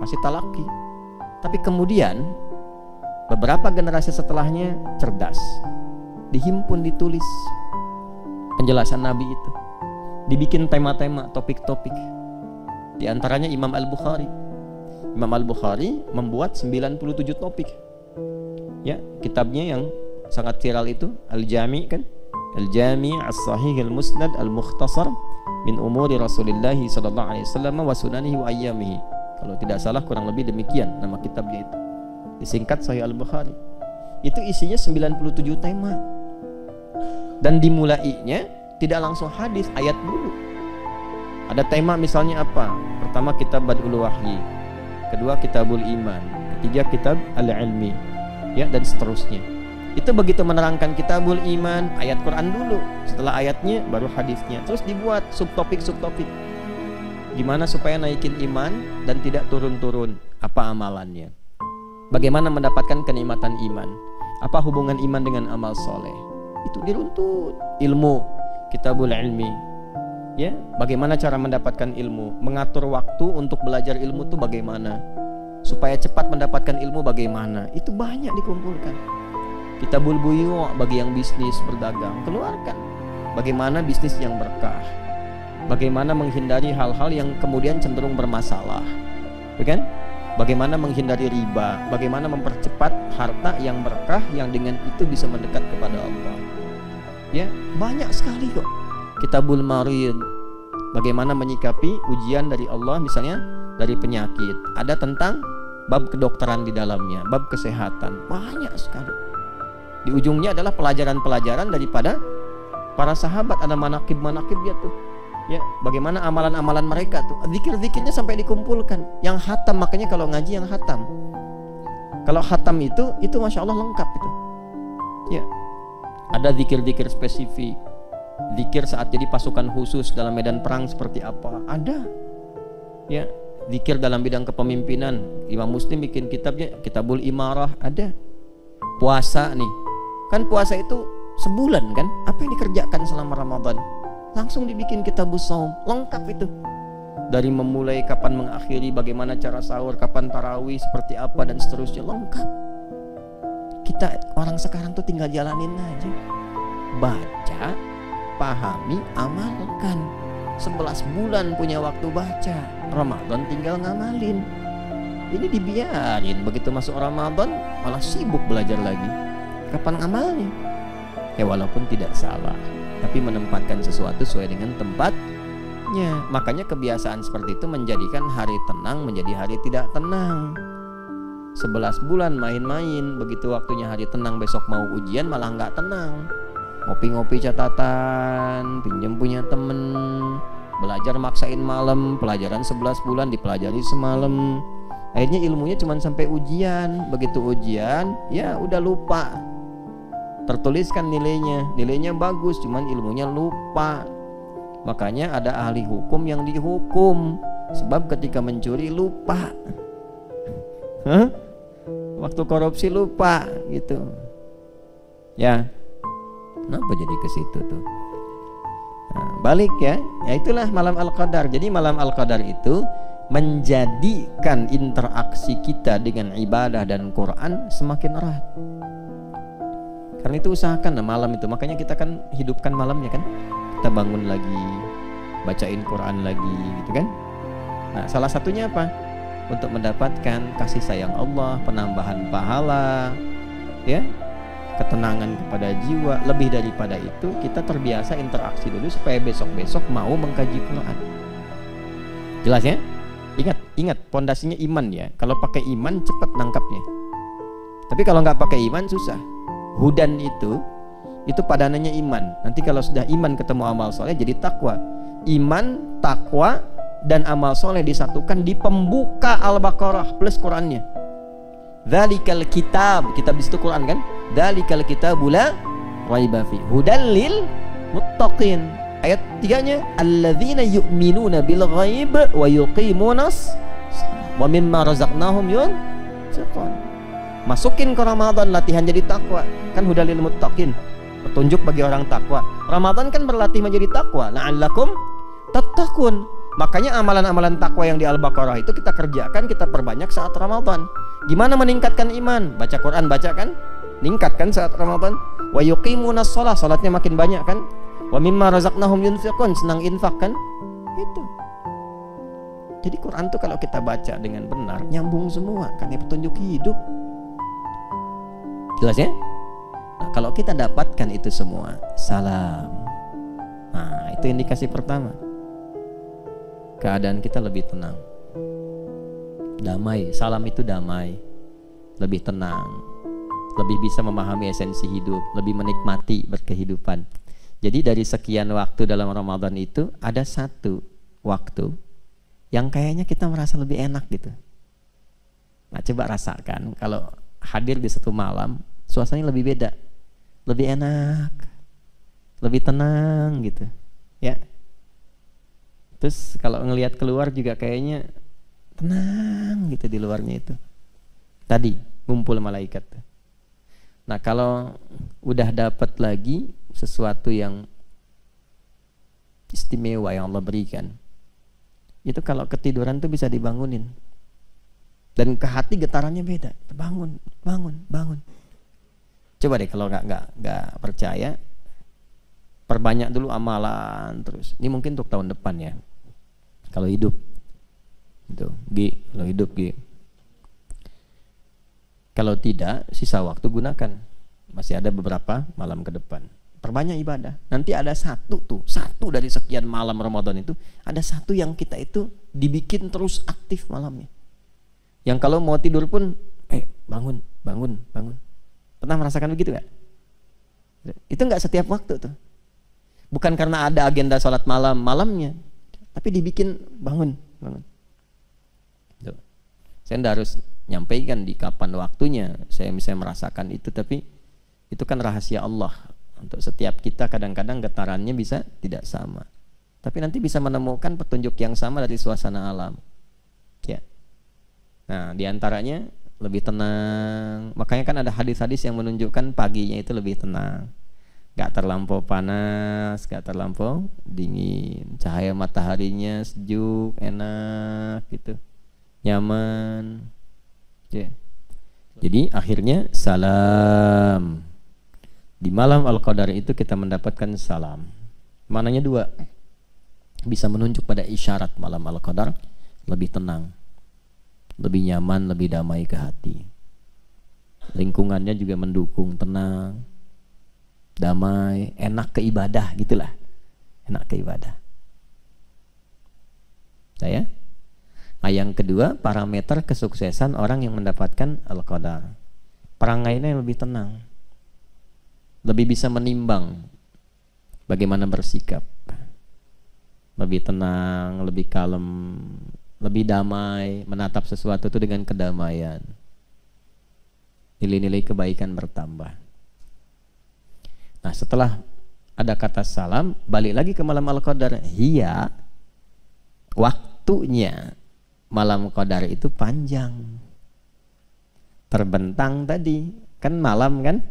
masih talaki. Tapi kemudian beberapa generasi setelahnya cerdas, dihimpun, ditulis penjelasan Nabi itu, dibikin tema-tema, topik-topik. Di antaranya Imam Al-Bukhari. Imam Al-Bukhari membuat 97 topik. Ya, kitabnya yang sangat viral itu Al-Jami kan? Al-Jami' As-Sahih Al-Musnad Al-Mukhtasar min umuri Rasulillah sallallahu alaihi wasallam wa sunanihi wa ayyamihi. Kalau tidak salah kurang lebih demikian nama kitabnya itu. Disingkat Sahih Al-Bukhari. Itu isinya 97 tema. Dan dimulainya tidak langsung hadis, ayat dulu. Ada tema misalnya apa? Pertama kitab Badul Wahyi, kedua Kitabul Iman, ketiga kitab Al-Ilmi, ya, dan seterusnya. Itu begitu menerangkan Kitabul Iman, ayat Quran dulu, setelah ayatnya baru hadisnya. Terus dibuat subtopik-subtopik. Gimana supaya naikin iman dan tidak turun-turun? Apa amalannya? Bagaimana mendapatkan kenikmatan iman? Apa hubungan iman dengan amal soleh? Itu diruntut. Ilmu, Kitabul Ilmi. Ya, bagaimana cara mendapatkan ilmu? Mengatur waktu untuk belajar ilmu itu bagaimana? Supaya cepat mendapatkan ilmu bagaimana? Itu banyak dikumpulkan. Kitabul Buyu' bagi yang bisnis berdagang, keluarkan bagaimana bisnis yang berkah, bagaimana menghindari hal-hal yang kemudian cenderung bermasalah, bukan? Bagaimana menghindari riba, bagaimana mempercepat harta yang berkah yang dengan itu bisa mendekat kepada Allah. Ya, banyak sekali kok. Kitabul Marid, bagaimana menyikapi ujian dari Allah, misalnya dari penyakit. Ada tentang bab kedokteran di dalamnya, bab kesehatan, banyak sekali. Di ujungnya adalah pelajaran-pelajaran daripada para sahabat, ada manaqib-manaqib dia tuh. Ya, bagaimana amalan-amalan mereka tuh. Zikir-zikirnya sampai dikumpulkan. Yang khatam, makanya kalau ngaji yang khatam. Kalau khatam itu Masya Allah lengkap itu. Ya. Ada zikir-zikir spesifik. Zikir saat jadi pasukan khusus dalam medan perang seperti apa? Ada. Ya, zikir dalam bidang kepemimpinan. Imam Muslim bikin kitabnya Kitabul Imarah, ada. Puasa nih. Kan puasa itu sebulan kan? Apa yang dikerjakan selama Ramadan? Langsung dibikin Kitabus Shaum, lengkap itu. Dari memulai kapan mengakhiri, bagaimana cara sahur, kapan tarawih, seperti apa dan seterusnya, lengkap. Kita orang sekarang tuh tinggal jalanin aja. Baca, pahami, amalkan. 11 bulan punya waktu baca, Ramadan tinggal ngamalin. Ini dibiarin, begitu masuk Ramadan malah sibuk belajar lagi. Kapan amalnya? Ya walaupun tidak salah, tapi menempatkan sesuatu sesuai dengan tempatnya. Makanya kebiasaan seperti itu menjadikan hari tenang menjadi hari tidak tenang. 11 bulan main-main, begitu waktunya hari tenang, besok mau ujian malah nggak tenang. Ngopi-ngopi catatan, pinjam punya temen, belajar maksain malam, pelajaran 11 bulan dipelajari semalam. Akhirnya ilmunya cuma sampai ujian. Begitu ujian, ya udah lupa. Tertuliskan nilainya bagus, cuman ilmunya lupa. Makanya ada ahli hukum yang dihukum, sebab ketika mencuri lupa. Waktu korupsi lupa gitu. Ya. Kenapa jadi ke situ tuh? Nah, balik ya itulah malam Al-Qadar. Jadi malam Al-Qadar itu menjadikan interaksi kita dengan ibadah dan Quran semakin erat. Karena itu usahakan malam itu. Makanya kita kan hidupkan malamnya kan. Kita bangun lagi, bacain Quran lagi gitu kan. Nah salah satunya apa? Untuk mendapatkan kasih sayang Allah, penambahan pahala, ya, ketenangan kepada jiwa. Lebih daripada itu, kita terbiasa interaksi dulu supaya besok-besok mau mengkaji Quran. Jelas ya? Ingat pondasinya iman ya. Kalau pakai iman cepat nangkapnya. Tapi kalau nggak pakai iman susah. Hudan itu padanannya iman. Nanti kalau sudah iman ketemu amal soleh jadi takwa. Iman, takwa dan amal soleh disatukan di pembuka Al-Baqarah plus Qurannya. Dzalikal kitab, kitab di situ Quran kan? Dzalikal kitabu la raiba fi hudan lil muttaqin. Ayat 3-nya alladzina yu'minuna bil ghaib wa yuqimunas wa mimma razaqnahum yunfiqun. Masukin ke Ramadan latihan jadi takwa. Kan hudan lil muttaqin, petunjuk bagi orang takwa. Ramadan kan berlatih menjadi takwa, la'allakum tattaqun. Makanya amalan-amalan takwa yang di Al-Baqarah itu kita kerjakan, kita perbanyak saat Ramadan. Gimana meningkatkan iman? Baca Quran, baca kan? Meningkatkan saat Ramadan. Wa yuqimunas shalah, salatnya makin banyak kan? Wa mimma razaqnahum yunfiqun, senang infak kan? Itu. Jadi Quran tuh kalau kita baca dengan benar nyambung semua, kan ya petunjuk hidup. Jelas ya? Nah, kalau kita dapatkan itu semua, salam. Nah, itu indikasi pertama. Keadaan kita lebih tenang, damai. Salam itu damai, lebih tenang, lebih bisa memahami esensi hidup, lebih menikmati berkehidupan. Jadi dari sekian waktu dalam Ramadan itu ada satu waktu yang kayaknya kita merasa lebih enak gitu. Nah coba rasakan kalau hadir di satu malam, suasananya lebih beda, lebih enak, lebih tenang gitu ya. Terus kalau ngelihat keluar juga kayaknya tenang gitu di luarnya itu. Tadi ngumpul malaikat. Nah kalau udah dapat lagi sesuatu yang istimewa yang Allah berikan, itu kalau ketiduran tuh bisa dibangunin. Dan ke hati getarannya beda. Bangun, bangun, bangun. Coba deh kalau nggak percaya, perbanyak dulu amalan terus. Ini mungkin untuk tahun depan ya. Kalau hidup, itu, kalau hidup, kalau tidak, sisa waktu gunakan. Masih ada beberapa malam ke depan. Perbanyak ibadah. Nanti ada satu dari sekian malam Ramadan itu, ada satu yang kita itu dibikin terus aktif malamnya. Yang kalau mau tidur pun, bangun, bangun, bangun. Pernah merasakan begitu nggak? Itu nggak setiap waktu tuh. Bukan karena ada agenda sholat malamnya, tapi dibikin bangun. Tuh. Saya nggak harus nyampaikan di kapan waktunya saya misalnya merasakan itu, tapi itu kan rahasia Allah. Untuk setiap kita kadang-kadang getarannya bisa tidak sama, tapi nanti bisa menemukan petunjuk yang sama dari suasana alam. Ya. Nah, diantaranya lebih tenang. Makanya kan ada hadis-hadis yang menunjukkan paginya itu lebih tenang. Gak terlampau panas, gak terlampau dingin. Cahaya mataharinya sejuk, enak gitu, nyaman. Yeah. Jadi akhirnya salam. Di malam Al-Qadar itu kita mendapatkan salam. Maknanya dua. Bisa menunjuk pada isyarat malam Al-Qadar lebih tenang, lebih nyaman, lebih damai ke hati. Lingkungannya juga mendukung, tenang, damai, enak ke ibadah gitulah. Enak ke ibadah. Saya. Nah, yang kedua, parameter kesuksesan orang yang mendapatkan Al-Qadar. Perangainya yang lebih tenang. Lebih bisa menimbang bagaimana bersikap. Lebih tenang, lebih kalem, lebih damai, menatap sesuatu itu dengan kedamaian. Nilai-nilai kebaikan bertambah. Nah, setelah ada kata salam, balik lagi ke malam Al-Qadar. Hiya, waktunya malam Qadar itu panjang. Terbentang tadi, kan malam kan?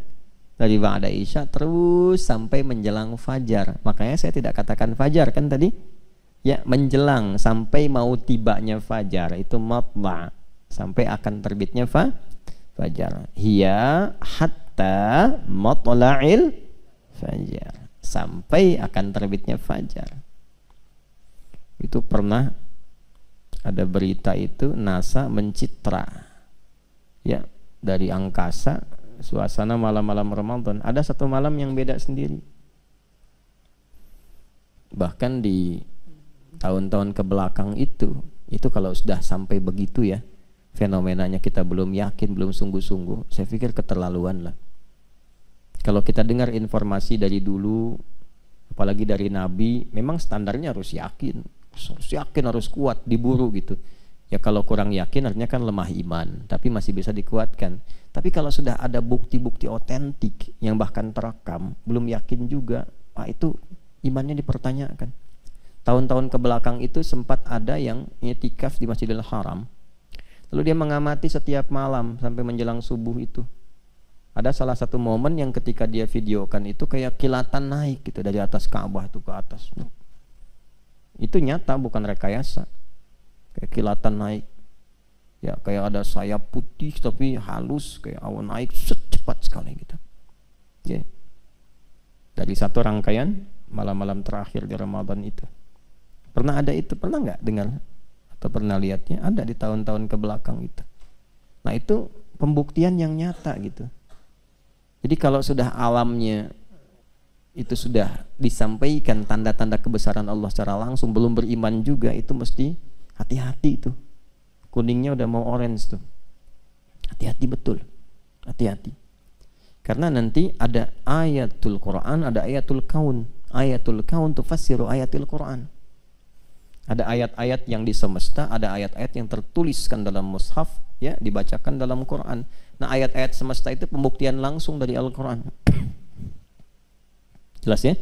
Dari ba'da isya terus sampai menjelang fajar. Makanya saya tidak katakan fajar kan tadi? Ya, menjelang sampai mau tibanya fajar itu matla, sampai akan terbitnya fajar. Hiya hatta matla'il fajar, sampai akan terbitnya fajar. Itu pernah ada berita itu NASA mencitra ya dari angkasa suasana malam-malam Ramadan. Ada satu malam yang beda sendiri. Bahkan di tahun-tahun ke belakang itu kalau sudah sampai begitu ya, fenomenanya kita belum yakin, belum sungguh-sungguh, saya pikir keterlaluan lah. Kalau kita dengar informasi dari dulu, apalagi dari Nabi, memang standarnya harus yakin, harus kuat, diburu gitu. Ya kalau kurang yakin artinya kan lemah iman, tapi masih bisa dikuatkan. Tapi kalau sudah ada bukti-bukti otentik yang bahkan terekam, belum yakin juga, itu imannya dipertanyakan. Tahun-tahun ke belakang itu sempat ada yang i'tikaf di Masjidil Haram. Lalu dia mengamati setiap malam sampai menjelang subuh itu. Ada salah satu momen yang ketika dia videokan itu kayak kilatan naik gitu dari atas Ka'bah itu ke atas. Itu nyata, bukan rekayasa. Kayak kilatan naik. Ya kayak ada sayap putih tapi halus, kayak awan naik cepat sekali gitu. Ya. Dari satu rangkaian malam-malam terakhir di Ramadan itu. Pernah ada itu? Pernah nggak dengar? Atau pernah lihatnya? Ada di tahun-tahun ke belakang itu. Nah itu pembuktian yang nyata gitu. Jadi kalau sudah alamnya itu sudah disampaikan tanda-tanda kebesaran Allah secara langsung, belum beriman juga, itu mesti hati-hati itu. Kuningnya udah mau orange tuh. Hati-hati betul. Hati-hati. Karena nanti ada ayatul Quran, ada ayatul kaun. Ayatul kaun tufassiru ayatul Quran. Ada ayat-ayat yang di semesta, ada ayat-ayat yang tertuliskan dalam mushaf, ya, dibacakan dalam Quran. Nah, ayat-ayat semesta itu pembuktian langsung dari Al-Quran. Jelas ya?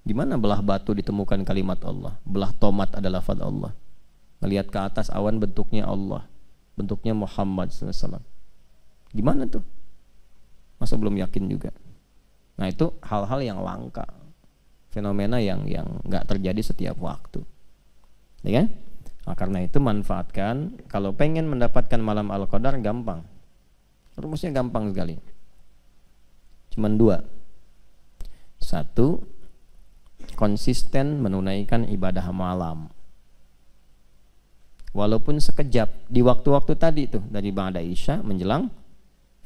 Di mana belah batu ditemukan kalimat Allah? Belah tomat adalah lafaz Allah. Melihat ke atas awan bentuknya Allah, bentuknya Muhammad SAW. Gimana tuh? Masa belum yakin juga? Nah itu hal-hal yang langka, fenomena yang nggak terjadi setiap waktu, ya kan? Nah, karena itu manfaatkan. Kalau pengen mendapatkan malam Al-Qadar gampang, rumusnya gampang sekali. Cuman dua. Satu, konsisten menunaikan ibadah malam. Walaupun sekejap di waktu-waktu tadi tuh dari ba'da isya menjelang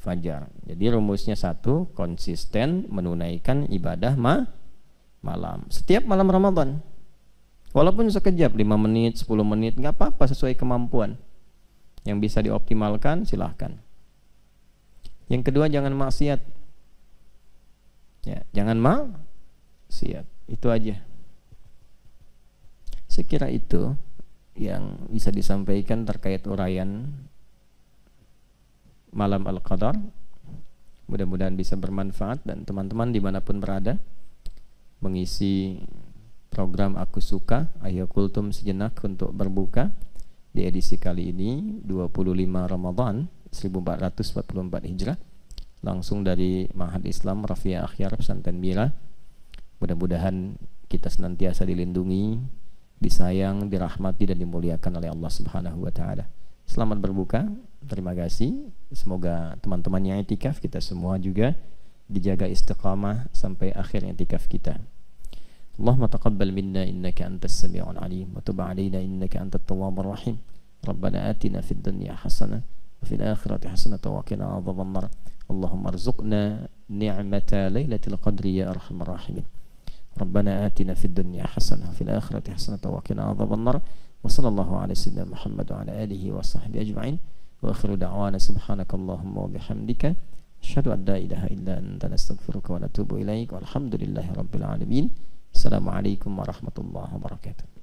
fajar. Jadi rumusnya satu, konsisten menunaikan ibadah malam setiap malam Ramadan. Walaupun sekejap, 5 menit, 10 menit, nggak apa-apa, sesuai kemampuan. Yang bisa dioptimalkan silahkan. Yang kedua, jangan maksiat. Ya, jangan maksiat. Itu aja. Sekira itu yang bisa disampaikan terkait uraian malam Al-Qadar. Mudah-mudahan bisa bermanfaat dan teman-teman dimanapun berada mengisi program Aku Suka, ayo kultum sejenak untuk berbuka di edisi kali ini 25 Ramadan 1444 Hijrah langsung dari Ma'had Islam Rafiah Akhyar Pesantren Mira. Mudah-mudahan kita senantiasa dilindungi, disayang, dirahmati dan dimuliakan oleh Allah Subhanahu wa taala. Selamat berbuka. Terima kasih. Semoga teman-teman yang i'tikaf, kita semua juga dijaga istiqamah sampai akhir i'tikaf kita. Allahumma taqabbal minna innaka antas sami'ul alim wa tub 'alaina innaka antat tawwabur rahim. Rabbana atina fid dunya hasanah wa fil akhirati hasanah wa qina adzaban nar. Allahumma arzuqna ni'mata lailatul qadri ya arhamar rahimin. Rabbana atina fid dunya hasanah wa fil akhirati hasanah wa qina adzaban nar. Wa sallallahu ala sayyidina Muhammad wa ala alihi wa sahbihi ajma'in. Wa akhiru da'wana subhanakallahumma wa bihamdika asyhadu an la ilaha illa anta nastaghfiruka wa natubu ilaik. Walhamdulillahi rabbil alamin. Assalamualaikum warahmatullahi wabarakatuh.